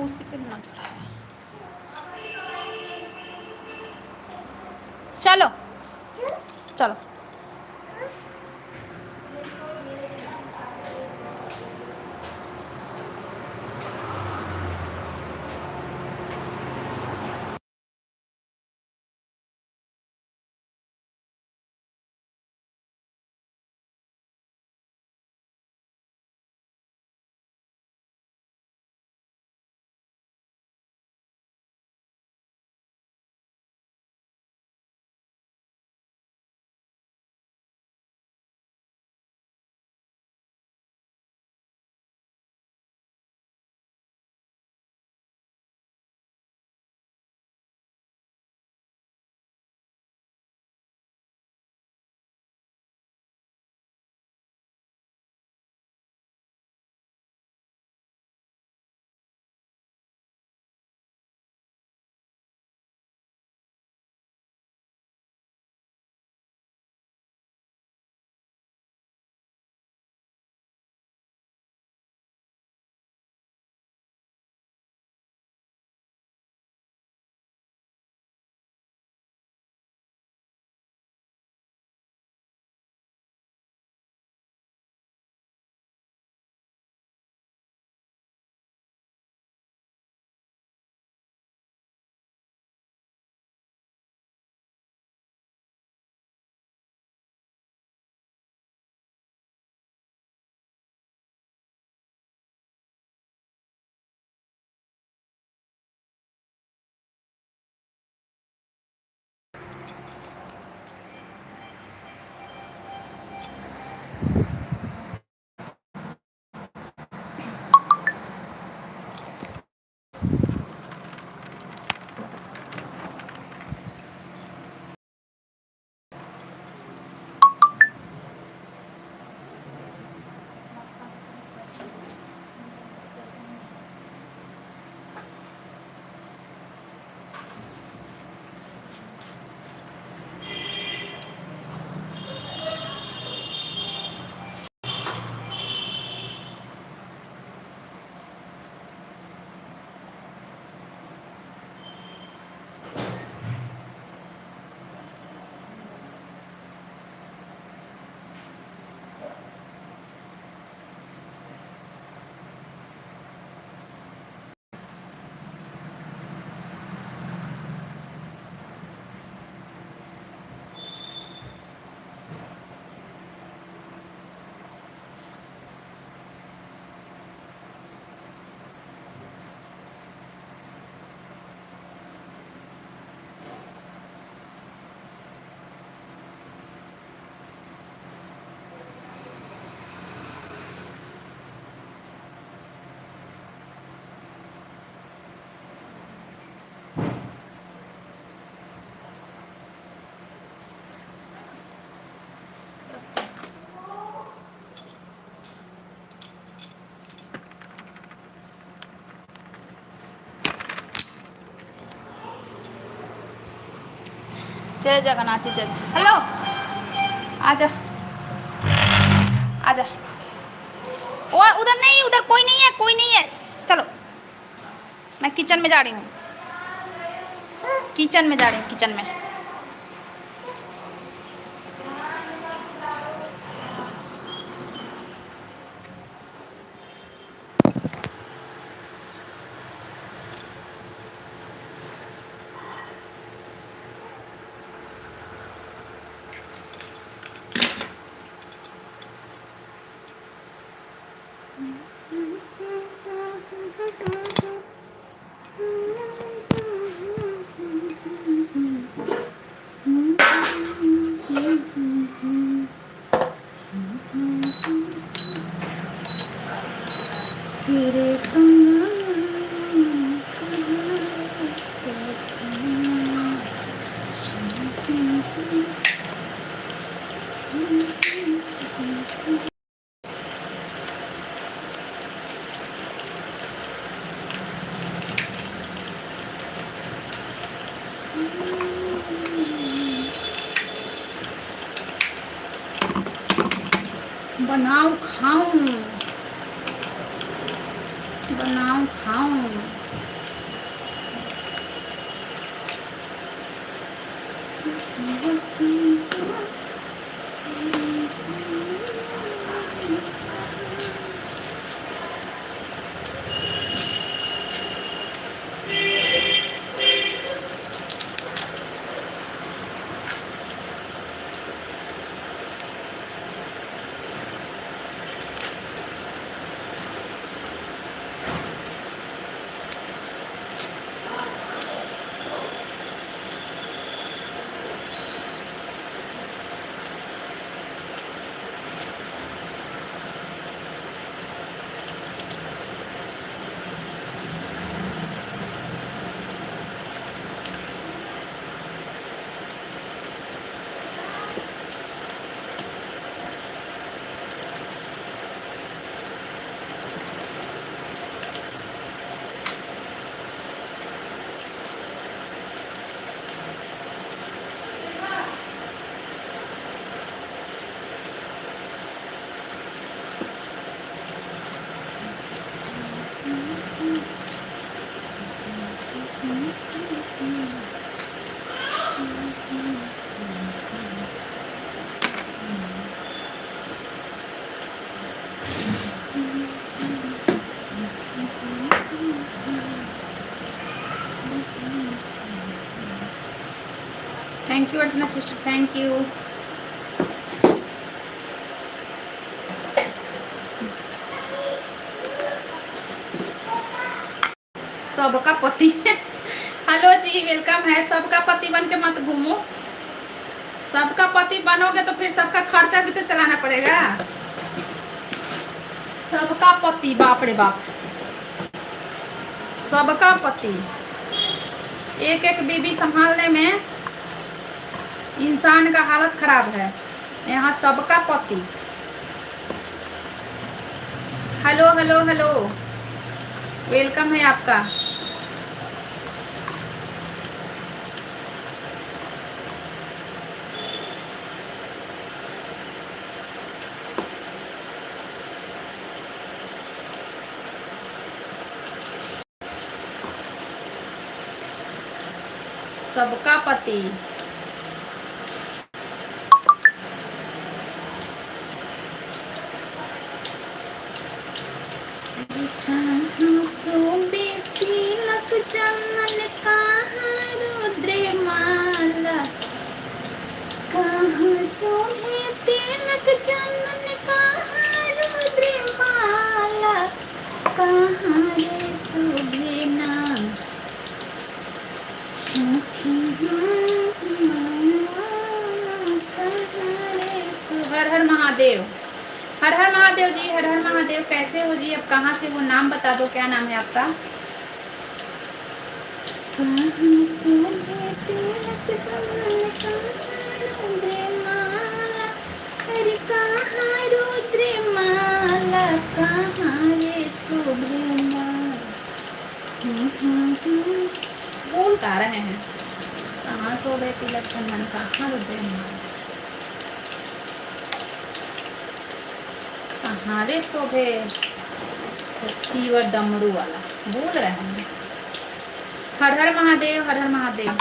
उसी पे ना चढ़ाया। चलो चलो जय जगन्नाथ जय। हेलो आजा आजा। ओ उधर नहीं, उधर कोई नहीं है, कोई नहीं है। चलो मैं किचन में जा रही हूँ, किचन में जा रही हूँ, किचन में। बनाऊं खाऊं, बनाऊं खाऊं। Thank you Archana sister, thank you. सबका पति हेलो जी, वेलकम है। सबका पति बन के मत घूमो, सबका पति बनोगे तो फिर सबका खर्चा भी तो चलाना पड़ेगा। सबका पति, बाप रे बाप, सबका पति। एक एक बीबी संभालने में इंसान का हालत खराब है, यहाँ सबका पति। हेलो हेलो हेलो, वेलकम है आपका। सबका पति। चंदन कहाँ रुद्रमाला, कहाँ सोहे तिलक चंदन, कहाँ रुद्रमाला, कहाँ रे शोभे ना हर हर महादेव, हर हर महादेव जी, हर हर महादेव। कैसे हो जी, अब कहाँ से हो, नाम बता दो, क्या नाम है आपका? बोल का रहे हैं, कहाँ शोभे तिलक चंदन, कहाँ रुद्रमाला, कहाँ रे शोभे सीवर डमरू वाला, बोल रहे हैं। हर हर महादेव, हर हर महादेव।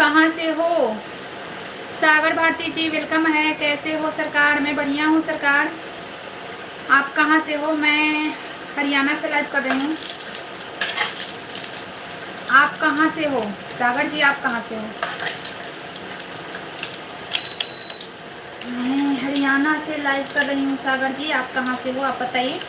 कहाँ से हो? सागर भारती जी वेलकम है। कैसे हो सरकार? मैं बढ़िया हूँ सरकार। आप कहाँ से हो? मैं हरियाणा से लाइव कर रही हूँ। आप कहाँ से हो? सागर जी आप कहाँ से हो? मैं हरियाणा से लाइव कर रही हूँ। सागर जी आप कहाँ से हो? आप बताइए।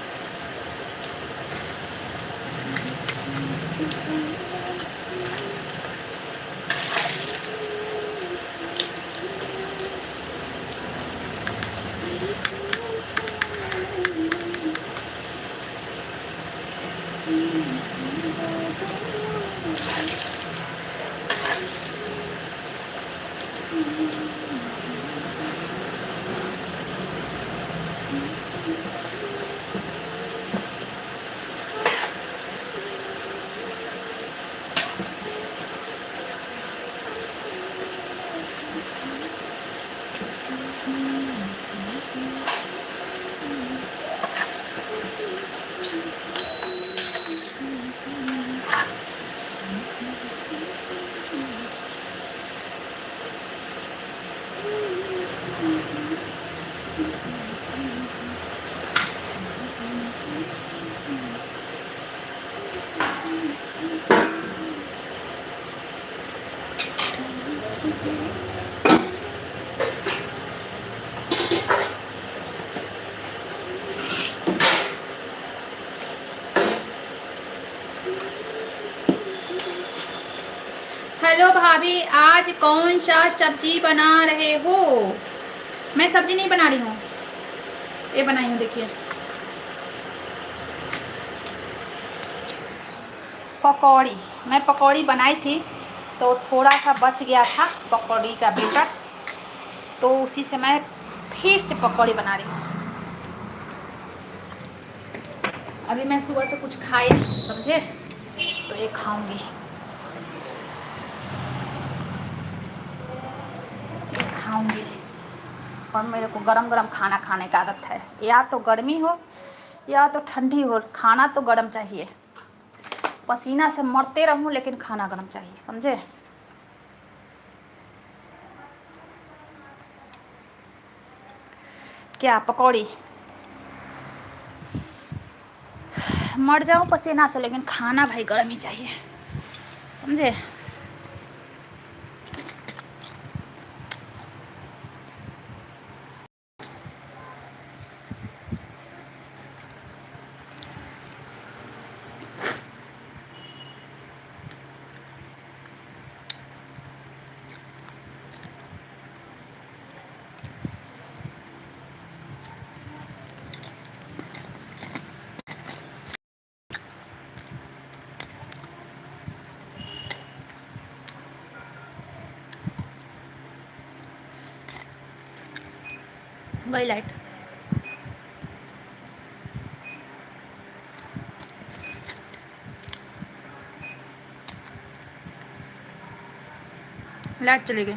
हेलो भाभी, आज कौन सा सब्जी बना रहे हो? मैं सब्जी नहीं बना रही हूँ, ये बनाई हूँ देखिए, पकौड़ी। मैं पकौड़ी बनाई थी तो थोड़ा सा बच गया था पकौड़ी का बेटर, तो उसी से मैं फिर से पकौड़ी बना रही हूँ। अभी मैं सुबह से कुछ खाई नहीं समझे, तो ये खाऊंगी, ये खाऊंगी। और मेरे को गरम गरम खाना खाने का आदत है, या तो गर्मी हो या तो ठंडी हो, खाना तो गरम चाहिए। पसीना से मरते रहूं लेकिन खाना गरम चाहिए, समझे। क्या पकौड़ी? मर जाऊं पसीना से लेकिन खाना भाई गरम ही चाहिए, समझे। वही लाइट लाइट चली गई।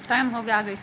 टाइम हो गया, आ गई।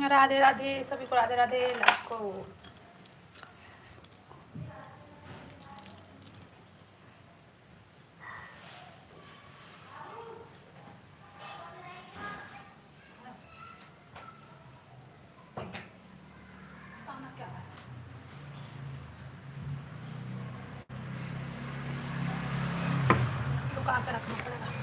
राधे राधे सभी को, राधे राधे को। लुका के रखना पड़ेगा।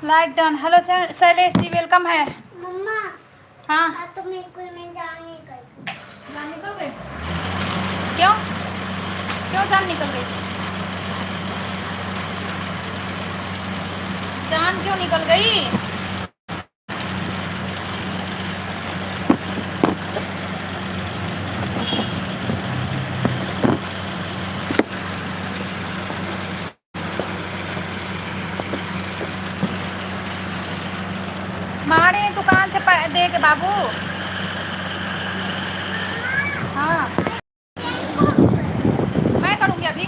Light done. Hello Shailesh ji, welcome है। मम्मा हाँ तो मैं स्कूल में जान निकल गई। क्यों क्यों जान निकल गई? जान क्यों निकल गई? मारे दुकान से दे के बाबू। हाँ मैं करूँगी अभी।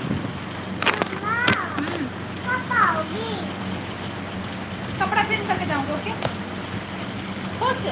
कपड़ा चेंज करके जाऊँगी। ओके खुश।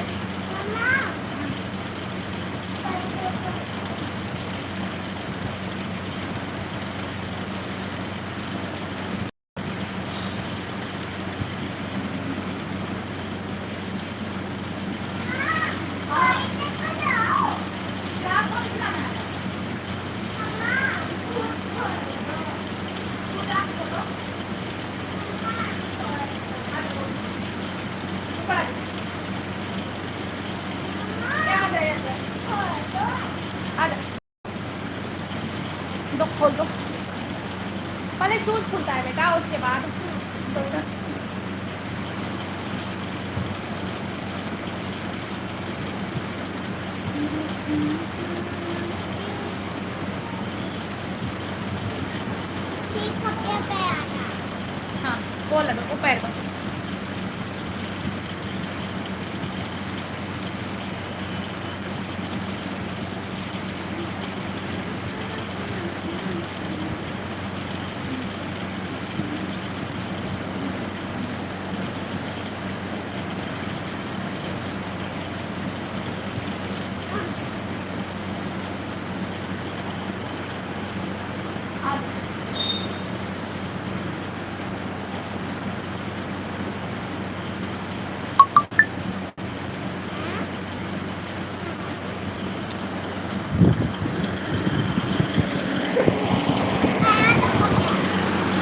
दो खोल दो। पहले शूज खुलता है बेटा, उसके बाद हाँ वो लगा वो पैर को।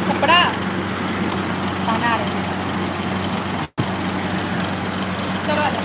कपड़ा पहना रहे हैं। चलो आ जाओ।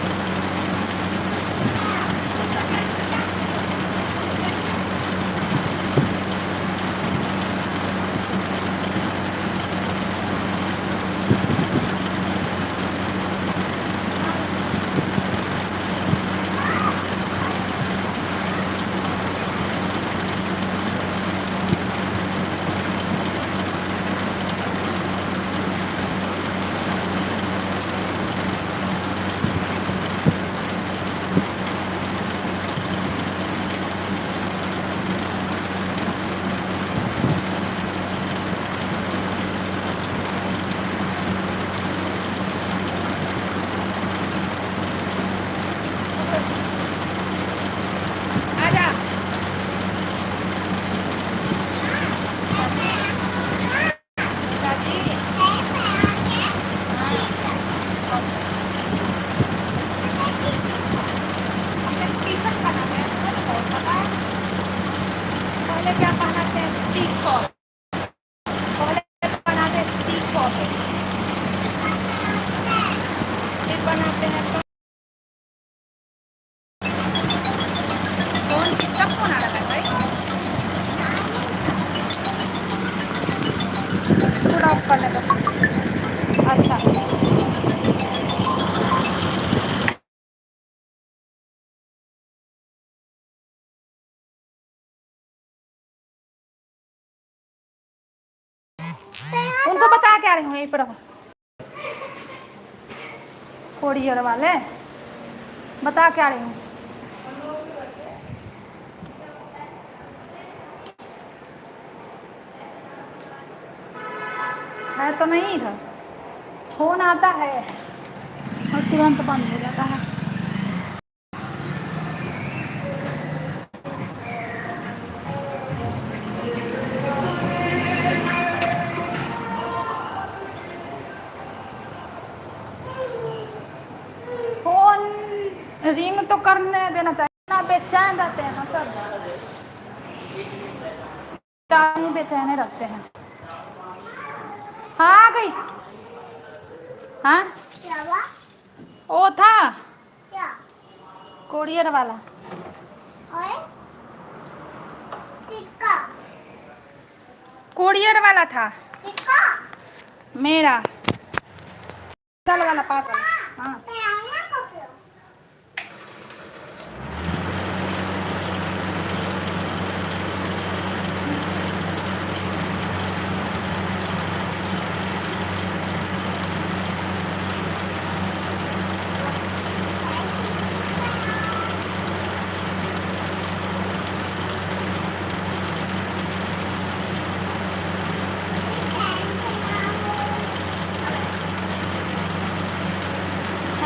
पहले क्या बनाते हैं? पहले बनाते फिर बनाते हैं तो कौन किसका फोन आ रहा है भाई? थोड़ा ऑफ करने दो। अच्छा उनको बता के आ रही हूँ, यहीं पर कोरियर वाले बता के आ रही हूँ। है तो नहीं इधर, फोन आता है और तुरंत बंद हो जाता है। फोन रिंग तो करने देना चाहिए ना, बेचैन रहते हैं ना सब, बेचैन रखते हैं। हाँ आ गई। हाँ क्या हुआ? वो था क्या? कोरियर वाला। ओए टिक्का कोरियर वाला था टिक्का मेरा चल वाला पार्सल। हाँ मैं आऊंगा कब?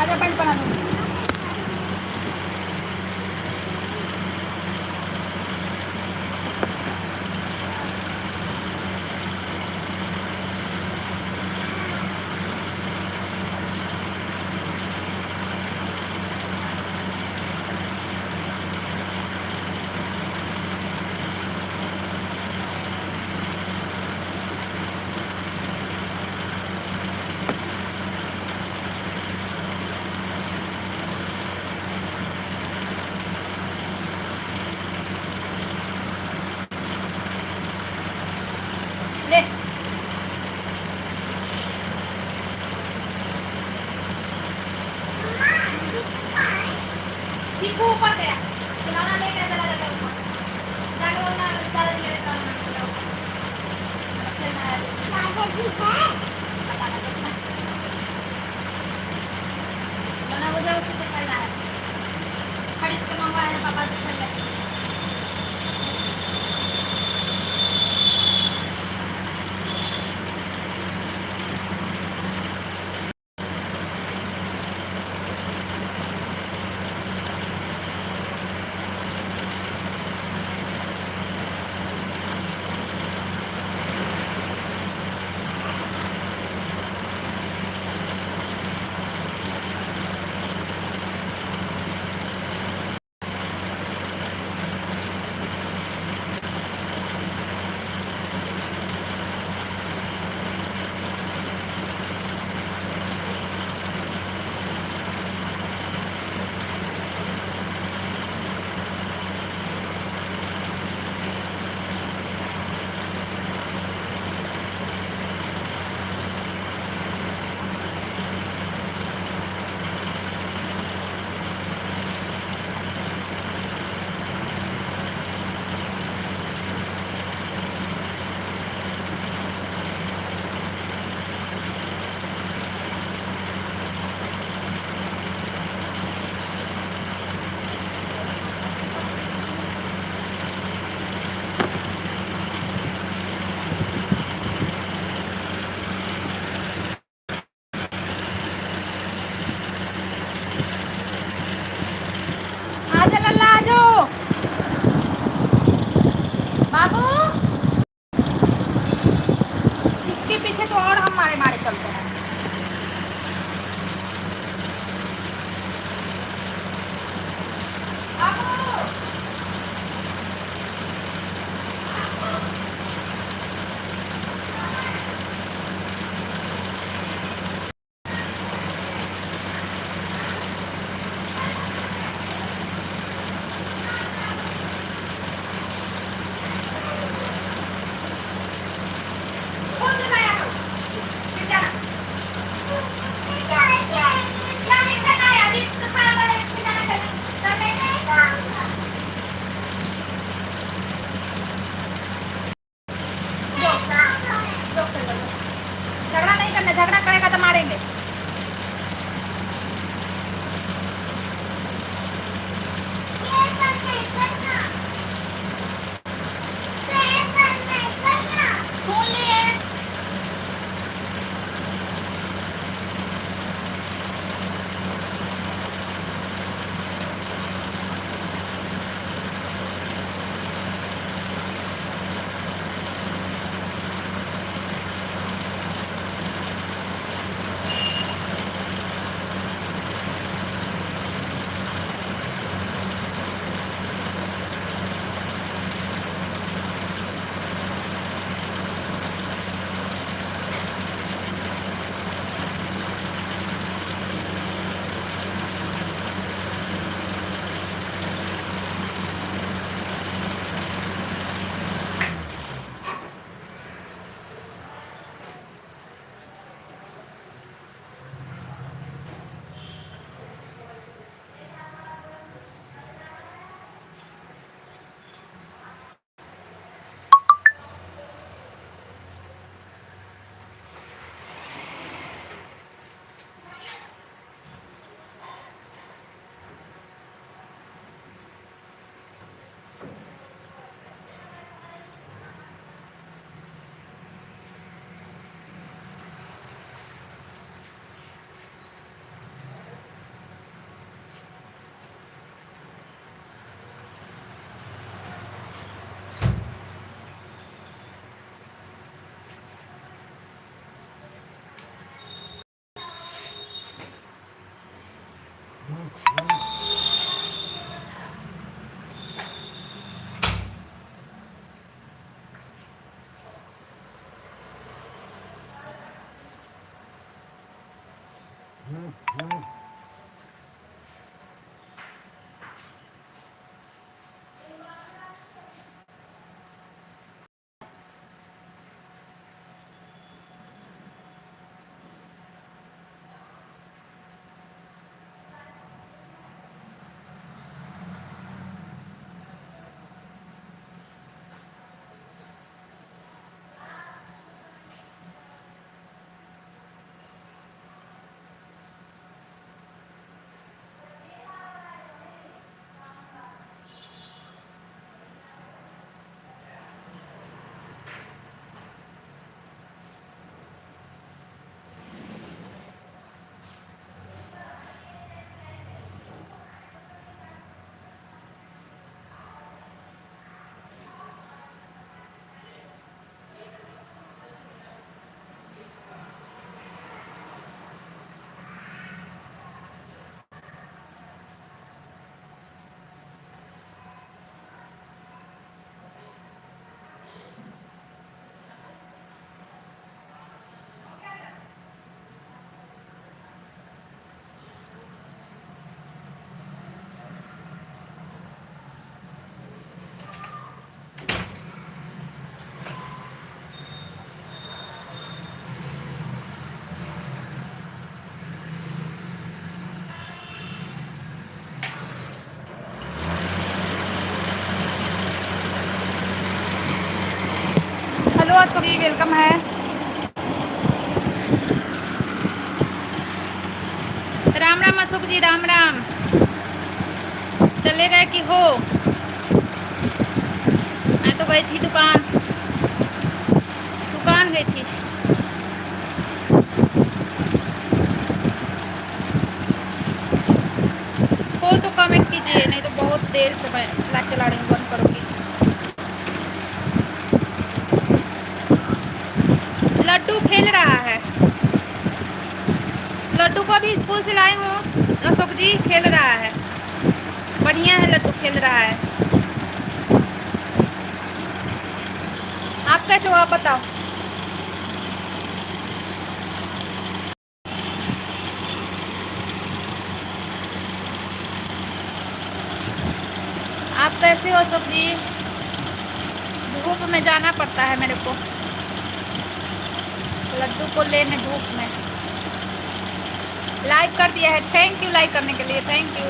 आजा पैंट पहना दो। ले चीकू ऊपर गया खिलौना लेके चला जाता है ऊपर जाके वो ना चल मेरे साथ खेलना है। दादा भी है पता ना देखना खिलौना मुझे उसी से खेलना है। खरीद के मंगवाया है पापा से खेलने। आजा लल्ला आजो बाबू। इसके पीछे तो और हम मारे मारे चलते हैं। बाबू हेलो अश्वती, वेलकम है। राम राम अशोक जी, राम राम। चले गए कि हो? मैं तो गई थी दुकान गई थी। हो तो कमेंट कीजिए, नहीं तो बहुत देर से मैं लाइट चला रही हूँ, बंद करूँगी। लड्डू खेल रहा है। लड्डू को भी स्कूल से लाई हूँ अशोक जी, खेल रहा है, बढ़िया है, लड्डू खेल रहा है। आप कैसे हो, आप बताओ। आप कैसे हो अशोक जी? धूप में जाना पड़ता है मेरे को, लड्डू को लेने धूप में। लाइक कर दिया है, थैंक यू लाइक करने के लिए, थैंक यू।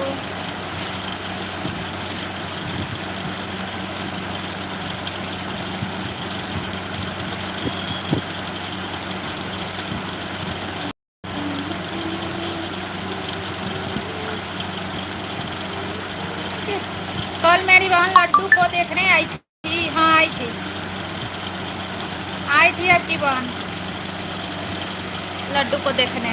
कल मेरी बहन लड्डू को देखने आई थी। हाँ आई थी आपकी बहन लड्डू को देखने।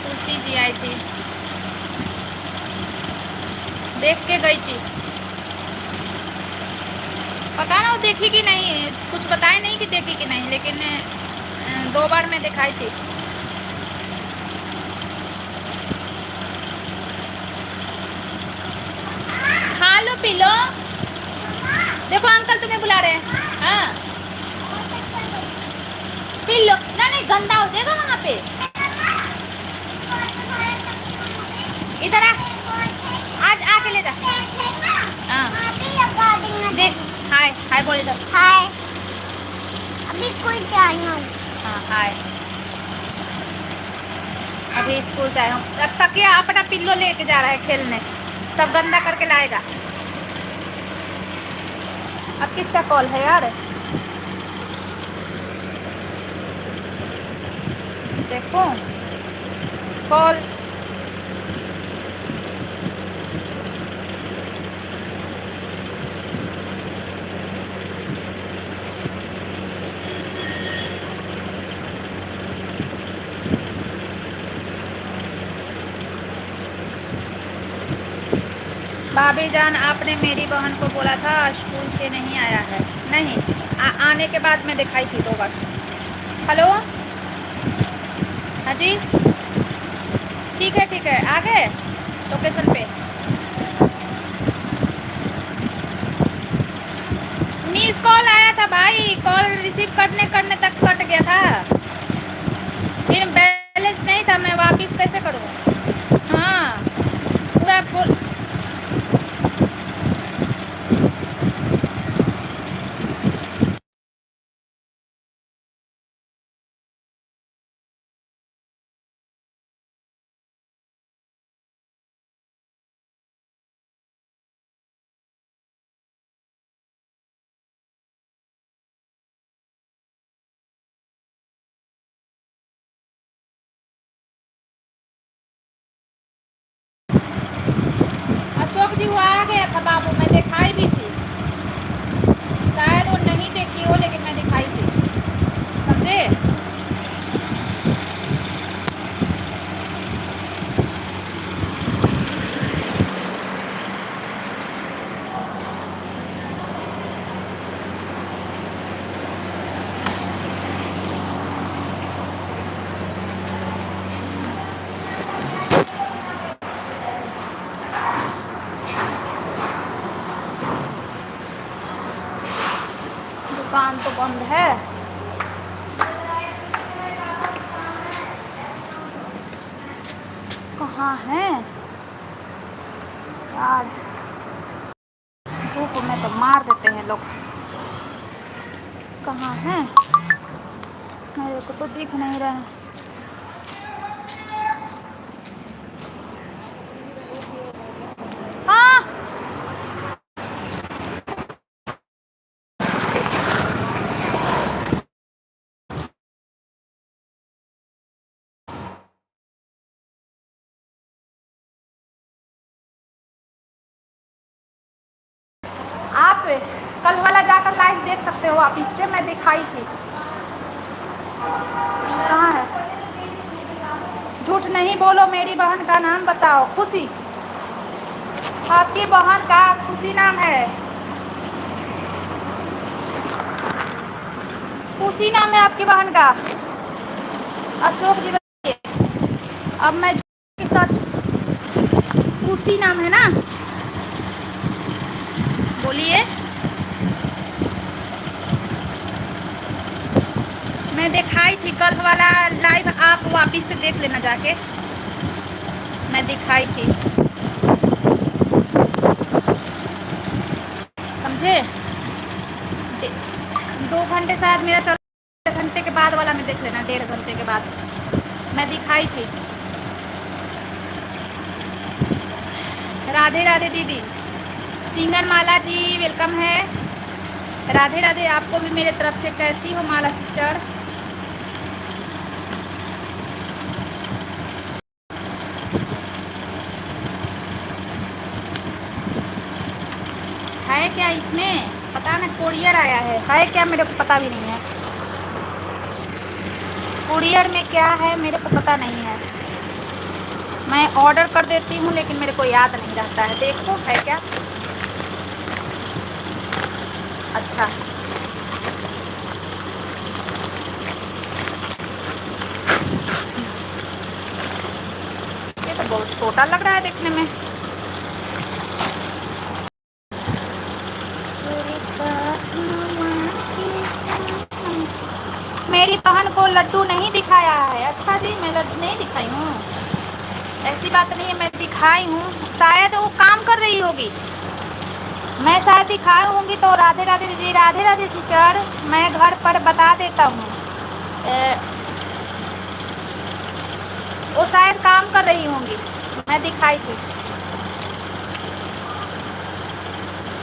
खुशी जी आई थी, देख के गई थी। पता ना वो देखी कि नहीं, कुछ बताए नहीं कि देखी कि नहीं, लेकिन 2 बार मैं दिखाई थी। खा लो पी लो। देखो अंकल तुम्हें बुला रहे हैं। हाँ पी लो ना, नहीं गंदा हो जाएगा वहाँ पे। इधर आज आके ले जा। हाँ देख, हाय हाय बोल इधर। हाय, अभी कोई जाना। हाँ हाय, अभी स्कूल से आया हूँ। अब तक ये अपना पिल्लो लेके जा रहा है खेलने, सब गंदा करके लाएगा। अब किसका कॉल है यार? देखो कॉल। भाभी जान, आपने मेरी बहन को बोला था स्कूल से नहीं आया है। नहीं, आने के बाद मैं दिखाई थी 2 बार। हेलो, हाँ जी, ठीक है, आ गए लोकेशन पे। मिस कॉल आया था भाई, कॉल रिसीव करने करने तक कट गया था, फिर बैलेंस नहीं था, मैं वापस कैसे करूँ। हाँ पूरा फुल। अशोक जी वो आ गया था बाबू, मैं दिखाई भी थी, शायद वो नहीं देखी हो लेकिन मैं दिखाई थी, समझे। दुकान तो बंद है। कहाँ है यार, धूप में तो मार देते हैं लोग। कहाँ है, मेरे को तो दिख नहीं रहा है। हाँ आप कल वाला जाकर लाइव देख सकते हो आप, इससे मैं दिखाई थी। कहाँ है, झूठ नहीं बोलो, मेरी बहन का नाम बताओ। खुशी, आपकी बहन का खुशी नाम है, खुशी नाम है आपकी बहन का। अशोक जी बताइए, अब मैं के साथ, खुशी नाम है ना, बोलिए। मैं दिखाई थी कल वाला लाइव, आप वापिस से देख लेना जाके, मैं दिखाई थी, समझे। 2 घंटे शायद मेरा चल, 1 घंटे के बाद वाला में देख लेना, 1.5 घंटे के बाद मैं दिखाई थी। राधे राधे दीदी, सिंगर माला जी वेलकम है। राधे राधे आपको भी मेरे तरफ से। कैसी हो माला सिस्टर। है क्या इसमें, पता ना, कोरियर आया है क्या, मेरे को पता भी नहीं है कुरियर में क्या है, मेरे को पता नहीं है। मैं ऑर्डर कर देती हूँ लेकिन मेरे को याद नहीं रहता है। देखो है क्या, अच्छा ये तो बहुत छोटा लग रहा है देखने में। मेरी बहन को लड्डू नहीं दिखाया है। अच्छा जी, मैं लड्डू नहीं दिखाई हूँ, ऐसी बात नहीं है, मैं दिखाई हूँ, शायद वो काम कर रही होगी, मैं शायद दिखाई होंगी। तो राधे राधे दीदी, राधे राधे सिस्टर, मैं घर पर बता देता हूँ, वो शायद काम कर रही होंगी, मैं दिखाई थी,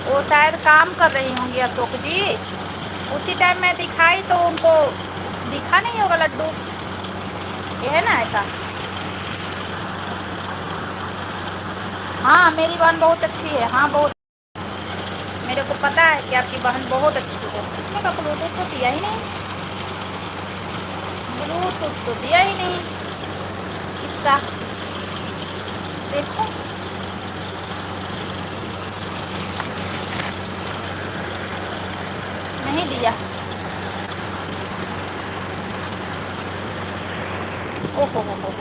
वो शायद काम कर रही होंगी अशोक जी, उसी टाइम मैं दिखाई तो उनको दिखा नहीं होगा लड्डू, ये है ना ऐसा। हाँ मेरी बहन बहुत अच्छी है, हाँ बहुत, मेरे को पता है कि आपकी बहन बहुत अच्छी है। इसमें का ब्लूटूथ तो दिया ही नहीं, ब्लूटूथ तो दिया ही नहीं इसका, देखो दिया। ओहो हो।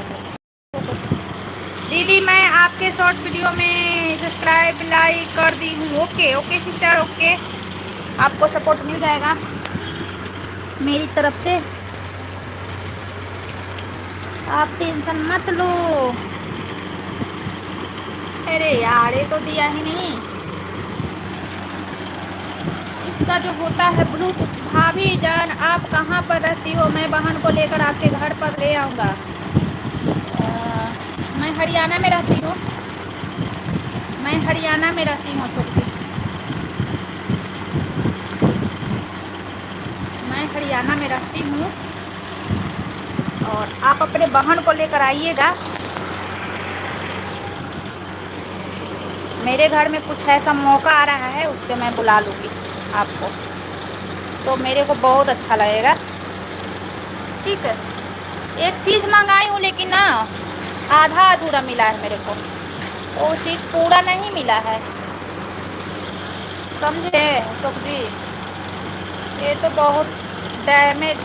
दीदी मैं आपके शॉर्ट वीडियो में सब्सक्राइब लाइक कर दी हूँ। ओके ओके सिस्टर, ओके, आपको सपोर्ट मिल जाएगा मेरी तरफ से, आप टेंशन मत लो। अरे यार ये तो दिया ही नहीं। इसका जो होता है ब्लूटूथ। भाभी जान आप कहाँ पर रहती हो? मैं बहन को लेकर आपके घर पर ले आऊँगा। मैं हरियाणा में रहती हूँ। मैं हरियाणा में रहती हूँ अशोक जी। मैं हरियाणा में रहती हूँ और आप अपने बहन को लेकर आइएगा। मेरे घर में कुछ ऐसा मौका आ रहा है, उस पर मैं बुला लूँगी आपको, तो मेरे को बहुत अच्छा लगेगा। ठीक है, एक चीज़ मंगाई हूँ लेकिन ना आधा अधूरा मिला है मेरे को, वो चीज़ पूरा नहीं मिला है, समझे अशोक जी? ये तो बहुत डैमेज।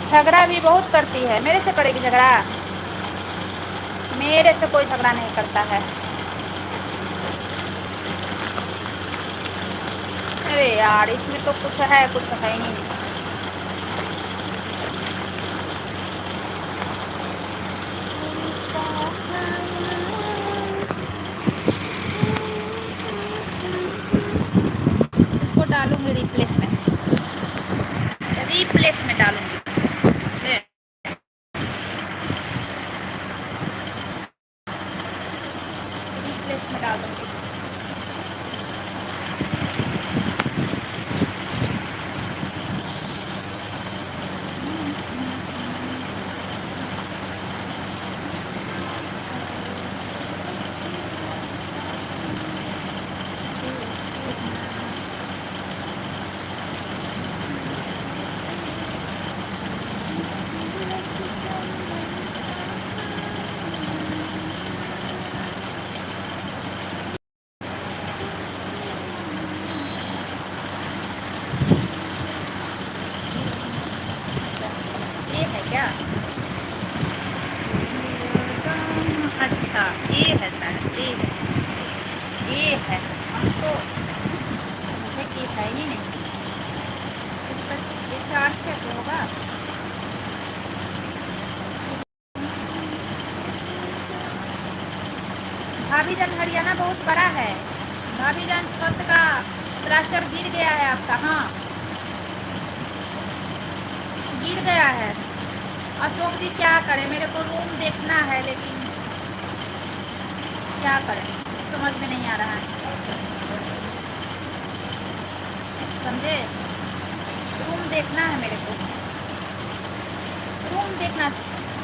झगड़ा भी बहुत करती है, मेरे से करेगी झगड़ा? मेरे से कोई झगड़ा नहीं करता है। अरे यार इसमें तो कुछ है ही नहीं। इसको डालूंगी रिप्लेस में डालूंगी। रिप्लेस में डाल दूंगी। ये है क्या? अच्छा ये है शायद, ये है। हम तो समझे कि है ही नहीं। इसका ये चार्ज कैसे होगा? भाभी जान हरियाणा बहुत बड़ा है। भाभी जान छत का प्लास्टर गिर गया है आपका। हाँ गिर गया है। अशोक जी क्या करें, मेरे को रूम देखना है लेकिन क्या करें समझ में नहीं आ रहा है, समझे? रूम देखना है मेरे को, रूम देखना।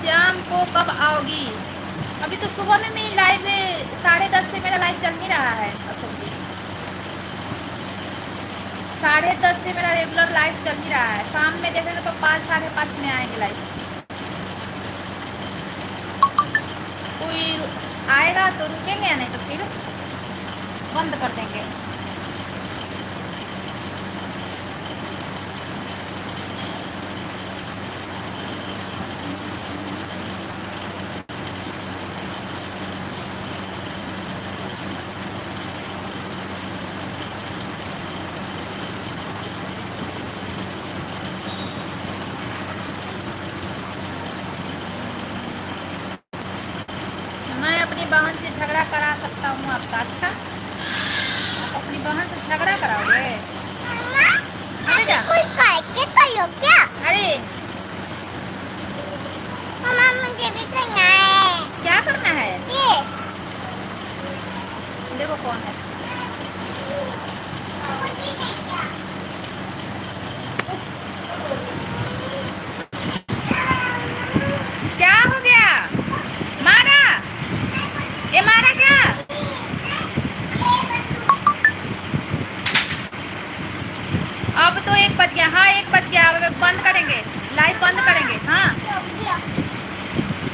शाम को कब आओगी? अभी तो सुबह में मेरी लाइव 10:30 से मेरा लाइव चल ही रहा है अशोक जी। 10:30 से मेरा रेगुलर लाइव चल ही रहा है। शाम में देखेंगे तो 5 साढ़े 5 में आएंगे लाइव। कोई आएगा तो रुकेंगे या नहीं तो फिर बंद कर देंगे। मैं अपनी बहन से झगड़ा करा सकता हूँ आपका? अच्छा आप अपनी बहन से झगड़ा कराओगे? कोई के करो क्या? अरे मम्मा मुझे भी करना है। क्या करना है? ये देखो कौन है। क्या हो गया? मारा? ये मारा क्या? अब तो 1 बज गया। हाँ 1 बज गया। अब बंद करेंगे, लाइव बंद करेंगे। हाँ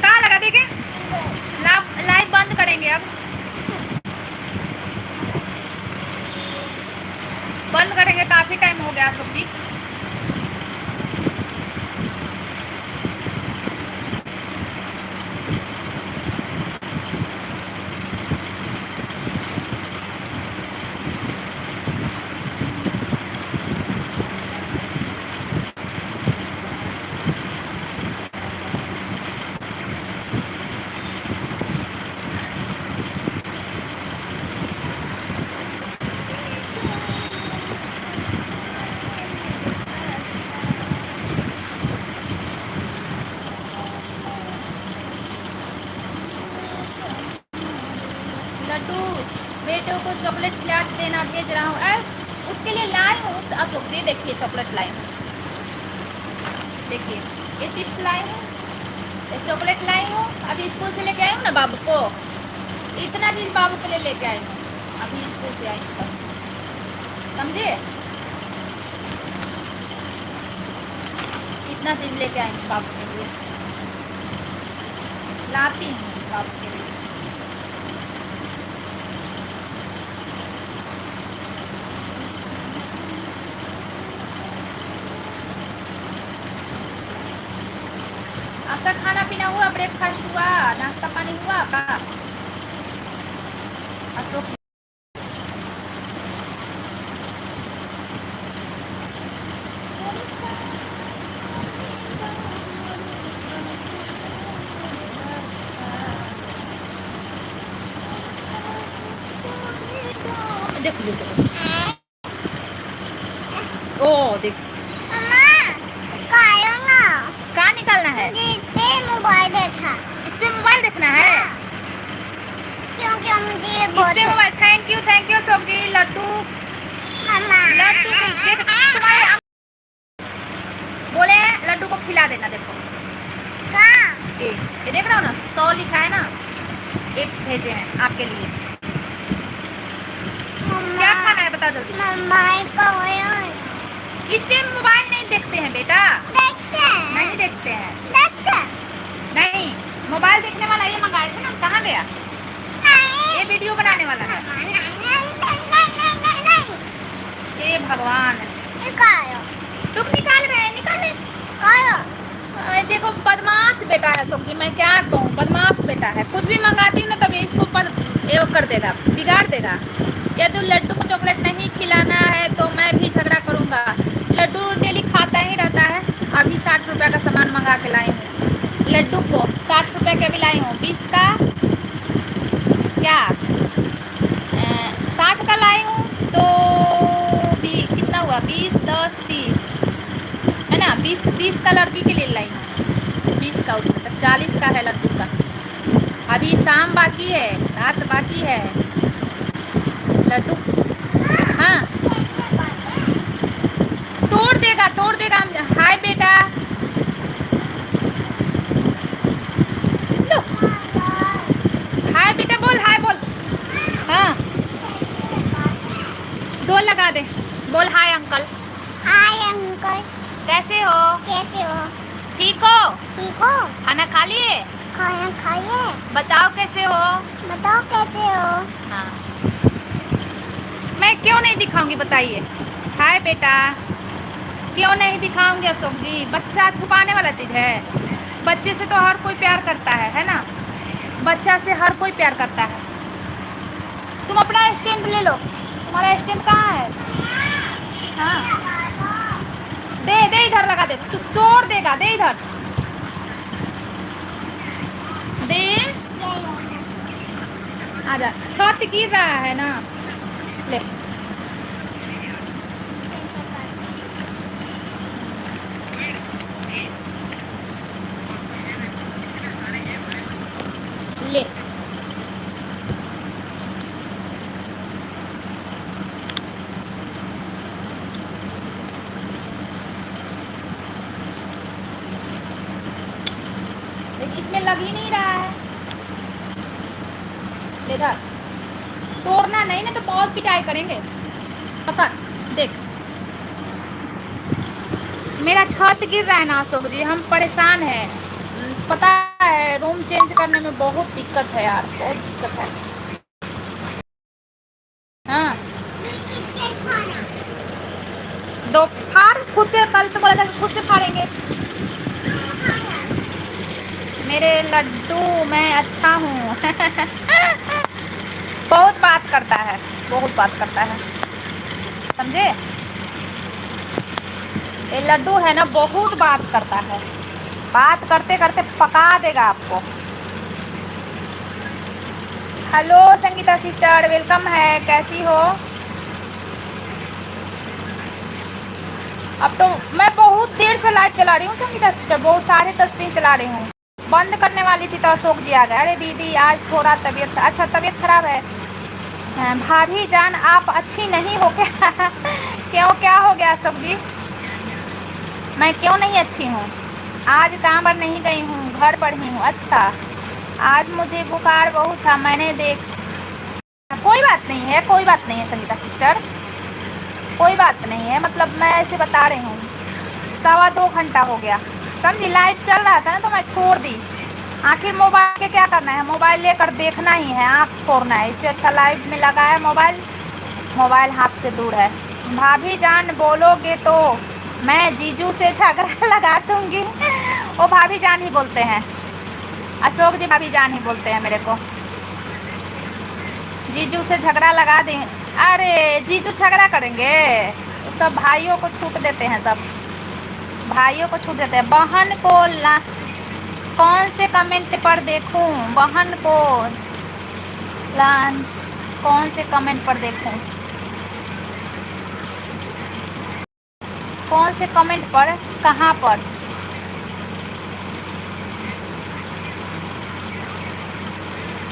कहाँ लगा देखे? लाइव बंद करेंगे अब। बंद करेंगे, काफ़ी टाइम हो गया सब्जी। लड्डू बेटे को चॉकलेट खिला देना, भेज रहा हूँ। उसके लिए लाई हूँ अशोक जी, देखिए चॉकलेट लाई हूँ, देखिए ये चिप्स लाई हूँ, ये चॉकलेट लाई हूँ। अभी स्कूल से लेके आई हूँ ना बाबू को, इतना चीज़ बाबू के लिए लेके आई हूँ, अभी स्कूल से आई हूँ, समझे? इतना चीज़ लेके आई हूँ बाबू के लिए, लाती हूँ बाबू के लिए। आपका खाना पीना हुआ, ब्रेकफास्ट हुआ, नाश्ता पानी हुआ का अशोक? देखो देखो, ओ देख मम्मा निकालो ना। कहाँ निकालना है? मुझे इस पे मोबाइल देखा। इस पे मोबाइल देखना है? क्योंकि मुझे ये इस बहुत पे मोबाइल। थैंक यू अशोक जी। लड्डू मम्मा लड्डू देख, तुम्हारे बोले हैं लड्डू को खिला देना। देखो कहाँ? ये देख रहा हो ना, 100 लिखा है ना, एक भेजे हैं आपके लिए। क्या खाना है बता जल्दी। मम्मा इस पे मोबाइल नहीं देखते हैं बेटा, देखते हैं। नहीं देखते हैं, देखते हैं। नहीं। मोबाइल देखने वाला ये मंगाए थे ना, कहाँ गया? ये वीडियो बनाने वाला है। हे भगवान, निकालो। रुक, निकाल रहे हैं, निकाले। देखो बदमाश बेटा है सब्जी, मैं क्या कहूँ, बदमाश बेटा है। कुछ भी मंगाती हूँ ना तभी इसको ये कर देगा, बिगाड़ देगा। यदि लड्डू को चॉकलेट नहीं खिलाना है तो मैं भी झगड़ा करूँगा। लड्डू डेली खाता ही रहता है। अभी 60 रुपये का सामान मंगा के लाई हूँ लड्डू को, 60 रुपये का भी लाई हूँ, 20 का क्या 60 का लाई हूँ तो कितना हुआ, 20 10 30 है ना, 20 का लड़की के लिए लाई हूँ, 20 का, उसमें तक 40 का है लड्डू का। अभी शाम बाकी है, रात बाकी है लड्डू। हाँ तोड़ देगा हम। हाय बेटा, लो हाय बेटा, बोल हाय बोल। हाँ 2 लगा दे, बोल हाय अंकल। Hi uncle. कैसे हो? कैसे हो? ठीक हो? ठीक हो? खाना खा लिए? खाना खाइए। बताओ कैसे हो? बताओ कैसे हो? हाँ मैं क्यों नहीं दिखाऊंगी बताइए। हाय बेटा, क्यों नहीं दिखाऊंगी अशोक जी? बच्चा छुपाने वाला चीज़ है। बच्चे से तो हर कोई प्यार करता है ना, बच्चा से हर कोई प्यार करता है। तुम अपना स्टैंड ले लो, तुम्हारा स्टैंड कहाँ है? हाँ दे दे, इधर लगा दे, तू तोड़ देगा, दे इधर दे। आजा, छत गिर रहा है ना, ले ले। लेकिन इसमें लग ही नहीं रहा है। ले इधर, तोड़ना नहीं ना तो बहुत पिटाई करेंगे। पकड़, देख मेरा छत गिर रहा है ना अशोक जी, हम परेशान हैं। पता है रूम चेंज करने में बहुत दिक्कत है यार, बहुत दिक्कत है। हाँ दो फाड़ खुद से, कल तो बोला था कि खुद से फाड़ेंगे। मेरे लड्डू मैं अच्छा हूँ। बहुत बात करता है, बहुत बात करता है, समझे? ये लड्डू है ना, बहुत बात करता है, बात करते करते पका देगा आपको। हेलो संगीता सिस्टर, वेलकम है, कैसी हो? अब तो मैं बहुत देर से लाइव चला रही हूँ संगीता सिस्टर, बहुत 10:30 दिन चला रही हूँ। बंद करने वाली थी तो अशोक जी आ गए। अरे दीदी आज थोड़ा तबीयत, अच्छा तबीयत खराब है। भाभी जान आप अच्छी नहीं हो क्या? क्यों, क्या हो गया अशोक जी? मैं क्यों नहीं अच्छी हूँ? आज काम पर नहीं गई हूँ, घर पर ही हूँ। अच्छा, आज मुझे बुखार बहुत था, मैंने देख। कोई बात नहीं है, कोई बात नहीं है संगीता सिस्टर, कोई बात नहीं है, मतलब मैं ऐसे बता रही हूँ। 2.25 घंटा हो गया, समझी? लाइव चल रहा था ना तो मैं छोड़ दी। आखिर मोबाइल के क्या करना है, मोबाइल लेकर देखना ही है, आँख फोड़ना है, इससे अच्छा लाइव में लगा है मोबाइल, मोबाइल हाथ से दूर है। भाभी जान बोलोगे तो मैं जीजू से झगड़ा लगा दूंगी। वो भाभी जान ही बोलते हैं, अशोक जी भाभी जान ही बोलते हैं मेरे को। जीजू से झगड़ा लगा दें? अरे जीजू झगड़ा करेंगे? सब भाइयों को छूट देते हैं, सब भाइयों को छूट देते हैं। बहन को ला, कौन से कमेंट पर देखूं? बहन को लंच कौन से कमेंट पर देखूं? कौन से कमेंट पर, कहाँ पर?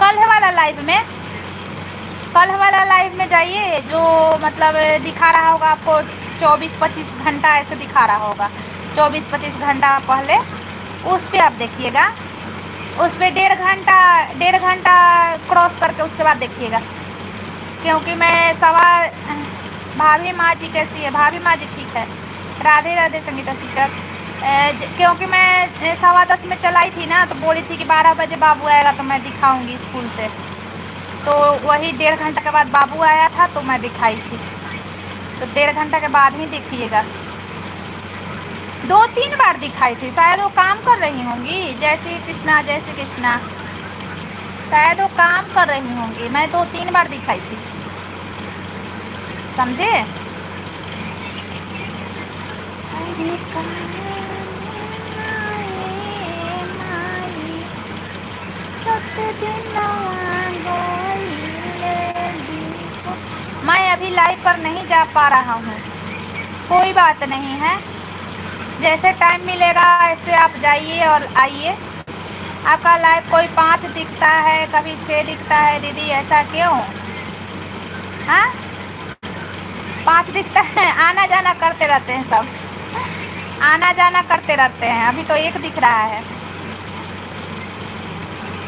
कल वाला लाइव में, कल वाला लाइव में जाइए, जो मतलब दिखा रहा होगा आपको 24-25 घंटा ऐसे दिखा रहा होगा, 24-25 घंटा पहले उस पर आप देखिएगा। उस पर 1.5 घंटा क्रॉस करके उसके बाद देखिएगा। क्योंकि मैं भाभी माँ जी कैसी है? भाभी माँ जी ठीक है, राधे राधे संगीता सिस्टर। क्योंकि मैं 10:15 में चलाई थी ना, तो बोली थी कि 12 बजे बाबू आएगा तो मैं दिखाऊंगी स्कूल से, तो वही 1.5 घंटा के बाद बाबू आया था तो मैं दिखाई थी, तो 1.5 घंटा के बाद ही देखिएगा। 2-3 बार दिखाई थी, शायद वो काम कर रही होंगी। जय श्री कृष्णा, जय श्री कृष्णा, शायद वो काम कर रही होंगी, मैं 2-3 बार दिखाई थी, समझे? मैं अभी लाइव पर नहीं जा पा रहा हूँ, कोई बात नहीं है, जैसे टाइम मिलेगा ऐसे आप जाइए और आइए। आपका लाइव कोई 5 दिखता है, कभी 6 दिखता है, दीदी ऐसा क्यों? हाँ 5 दिखता है, आना जाना करते रहते हैं सब, आना जाना करते रहते हैं। अभी तो 1 दिख रहा है।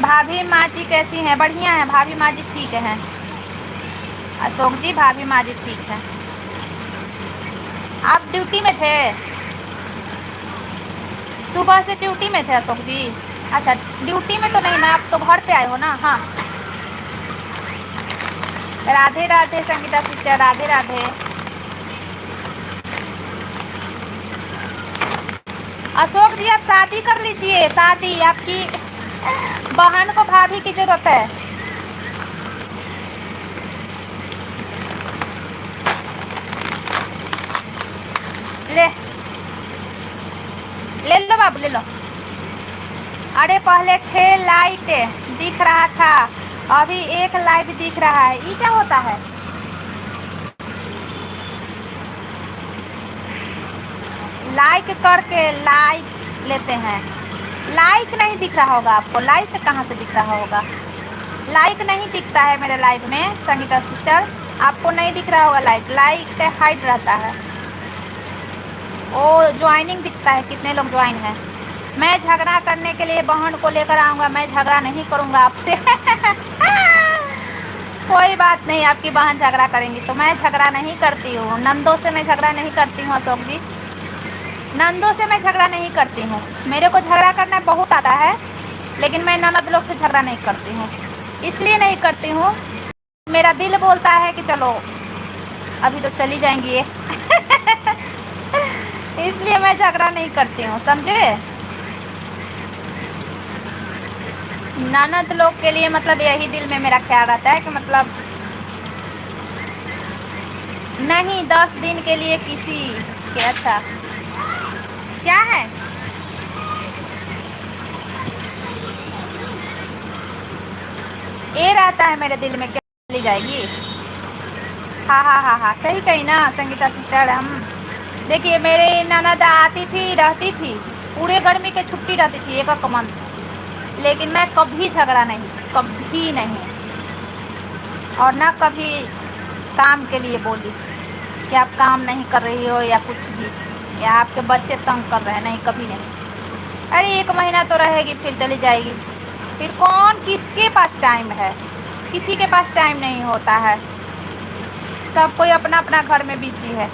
भाभी माँ जी कैसी हैं? बढ़िया है, भाभी माँ जी ठीक हैं। अशोक जी भाभी माँ जी ठीक है। आप ड्यूटी में थे? सुबह से ड्यूटी में थे अशोक जी? अच्छा ड्यूटी में तो नहीं ना, आप तो घर पे आए हो ना। हाँ राधे राधे संगीता सिस्टर, राधे राधे। अशोक जी आप शादी कर लीजिए, शादी, आपकी बहन को भाभी की जरूरत है। ले लो बाबू, ले लो। अरे पहले 6 लाइट दिख रहा था, अभी 1 लाइट दिख रहा है, ये क्या होता है? लाइक करके लाइक लेते हैं, लाइक नहीं दिख रहा होगा आपको, लाइक कहाँ से दिख रहा होगा? लाइक नहीं दिखता है मेरे लाइव में संगीता सिस्टर, आपको नहीं दिख रहा होगा लाइक, लाइक हाइड रहता है। ओ ज्वाइनिंग दिखता है, कितने लोग ज्वाइन हैं। मैं झगड़ा करने के लिए बहन को लेकर आऊँगा, मैं झगड़ा नहीं करूँगा आपसे। कोई बात नहीं, आपकी बहन झगड़ा करेंगी तो मैं झगड़ा नहीं करती हूँ, नंदों से मैं झगड़ा नहीं करती हूँ अशोक जी, नंदों से मैं झगड़ा नहीं करती हूँ। मेरे को झगड़ा करना बहुत आता है, लेकिन मैं ननद लोग से झगड़ा नहीं करती हूँ। इसलिए नहीं करती हूँ, मेरा दिल बोलता है कि चलो अभी तो चली जाएंगी ये। इसलिए मैं झगड़ा नहीं करती हूँ, समझे। ननद लोग के लिए मतलब यही दिल में मेरा ख्याल रहता है कि मतलब नहीं 10 दिन के लिए किसी के। अच्छा क्या है, ये रहता है मेरे दिल में, क्या चली जाएगी। हाँ हाँ हाँ हाँ, सही कही ना संगीता सिस्टर। हम देखिए मेरे ननद आती थी, रहती थी, पूरे गर्मी के छुट्टी रहती थी, एक मंथ, लेकिन मैं कभी झगड़ा नहीं, कभी नहीं, और ना कभी काम के लिए बोली कि आप काम नहीं कर रही हो या कुछ भी, या आपके बच्चे तंग कर रहे हैं, नहीं कभी नहीं। अरे 1 महीना तो रहेगी फिर चली जाएगी, फिर कौन किसके पास टाइम है, किसी के पास टाइम नहीं होता है, सब कोई अपना अपना घर में बिजी है।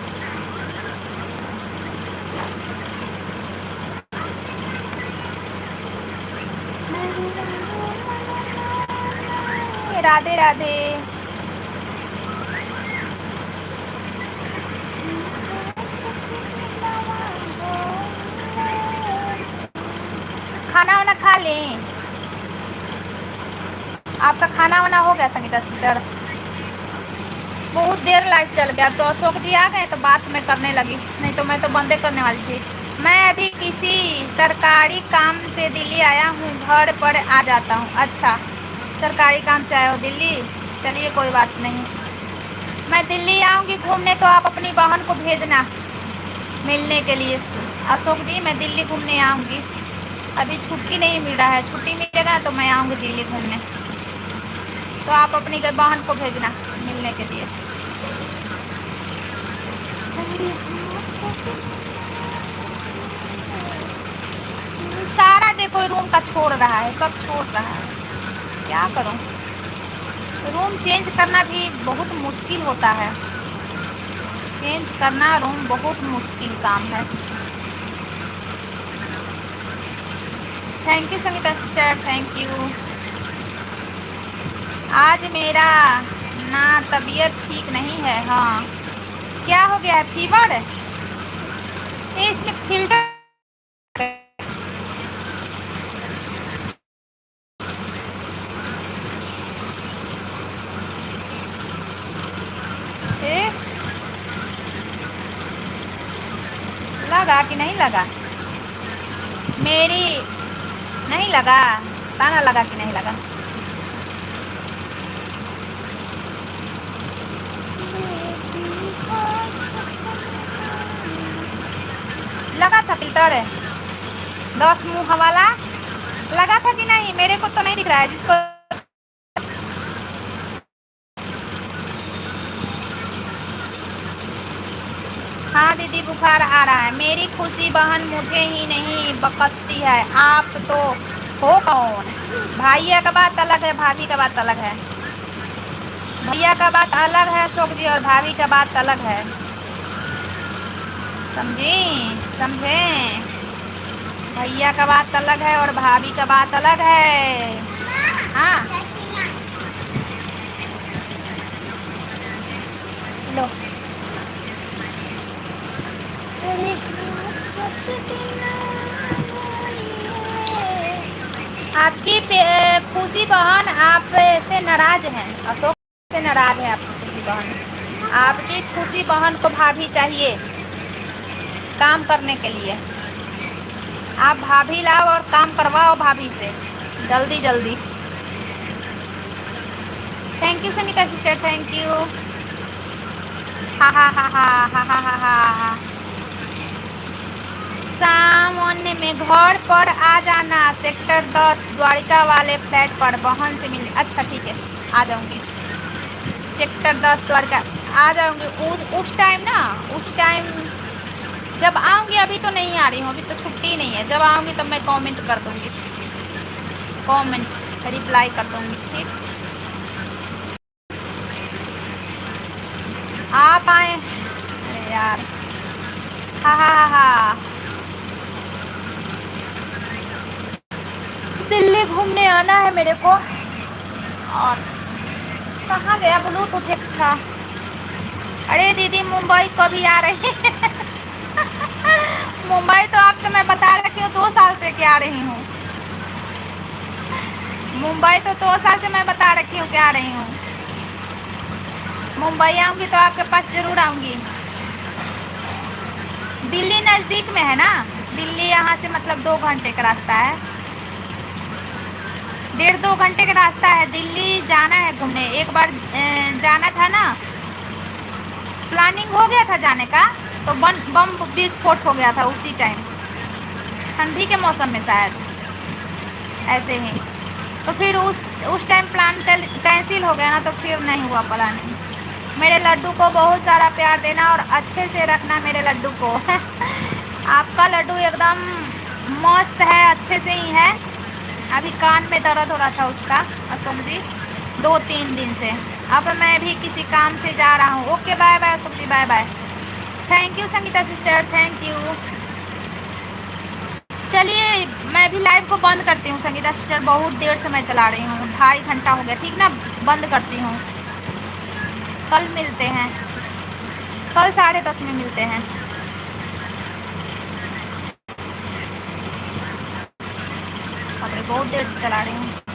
राधे राधे। खाना वाना खा लें, आपका खाना वाना हो गया संगीता सिस्टर। बहुत देर लाइट चल गया, अब तो अशोक जी आ गए तो बात मैं करने लगी, नहीं तो मैं तो बंदे करने वाली थी। मैं अभी किसी सरकारी काम से दिल्ली आया हूँ, घर पर आ जाता हूँ। अच्छा सरकारी काम से आए हो दिल्ली, चलिए कोई बात नहीं। मैं दिल्ली आऊँगी घूमने तो आप अपनी बहन को भेजना मिलने के लिए। अशोक जी मैं दिल्ली घूमने आऊँगी, अभी छुट्टी नहीं मिल रहा है, छुट्टी मिलेगा तो मैं आऊँगी दिल्ली घूमने, तो आप अपनी बहन को भेजना मिलने के लिए। सारा देखो रूम का छोड़ रहा है, सब छोड़ रहा है, क्या करूं। रूम चेंज करना भी बहुत मुश्किल होता है, चेंज करना रूम बहुत मुश्किल काम है। Thank you Sangeeta sister, thank you. आज मेरा ना तबीयत ठीक नहीं है। हाँ क्या हो गया है, फीवर है, इसमें फिल्टर लगा कि नहीं लगा, मेरी नहीं लगा, ताना लगा कि नहीं लगा। लगा था फिल्टर 10 मुँह वाला, लगा था कि नहीं, मेरे को तो नहीं दिख रहा है जिसको। हाँ दीदी बुखार आ रहा है, मेरी खुशी बहन मुझे ही नहीं बकसती है। आप तो हो कौन, भैया का बात अलग है, भाभी का बात अलग है, भैया का बात अलग है अशोक जी, और भाभी का बात अलग है, समझी, समझे। भैया का बात अलग है और भाभी का बात अलग है। हाँ लो आपकी खुशी बहन आप से नाराज हैं, अशोक से नाराज है आपकी खुशी बहन। आपकी खुशी बहन को भाभी चाहिए काम करने के लिए, आप भाभी लाओ और काम करवाओ भाभी से जल्दी जल्दी। Thank you Sangeeta sister, thank you. हा हा हा हा हा हा हा हा। सामने में घर पर आ जाना, सेक्टर 10 द्वारिका वाले फ्लैट पर बहन से मिलने। अच्छा ठीक है आ जाऊंगी, सेक्टर 10 द्वारिका आ जाऊंगी। उस टाइम ना, उस टाइम जब आऊंगी, अभी तो नहीं आ रही हूँ, अभी तो छुट्टी नहीं है, जब आऊंगी तब मैं कमेंट कर दूंगी, कमेंट रिप्लाई कर दूंगी, ठीक। आप आए, अरे यार हा हा हा हा। दिल्ली घूमने आना है मेरे को, और कहाँ गया ब्लूटूथ एक था। अरे दीदी मुंबई कभी आ रही है मुंबई तो आपसे मैं बता रखी हूँ 2 साल से क्या रही हूँ। मुंबई तो 2 साल से मैं बता रखी हूँ क्या रही हूँ। मुंबई आऊँगी तो आपके पास ज़रूर आऊँगी। दिल्ली नज़दीक में है ना, दिल्ली यहाँ से मतलब 2 घंटे का रास्ता है, 1.5-2 घंटे का रास्ता है। दिल्ली जाना है घूमने, एक बार जाना था ना, प्लानिंग हो गया था जाने का, तो बम विस्फोट हो गया था उसी टाइम, ठंडी के मौसम में शायद ऐसे ही। तो फिर उस टाइम प्लान कैंसिल हो गया ना, तो फिर नहीं हुआ प्लानिंग। मेरे लड्डू को बहुत सारा प्यार देना और अच्छे से रखना मेरे लड्डू को। आपका लड्डू एकदम मस्त है, अच्छे से ही है। अभी कान में दर्द हो रहा था उसका, अशोक जी, 2-3 दिन से। अब मैं भी किसी काम से जा रहा हूँ। Okay bye bye Ashok ji, bye bye. Thank you Sangeeta sister, thank you. चलिए मैं भी लाइव को बंद करती हूँ संगीता सिस्टर, बहुत देर से मैं चला रही हूँ, 2.5 घंटा हो गया, ठीक ना। बंद करती हूँ, कल मिलते हैं, कल 10:30 में मिलते हैं। बहुत देर से चला रही हूँ।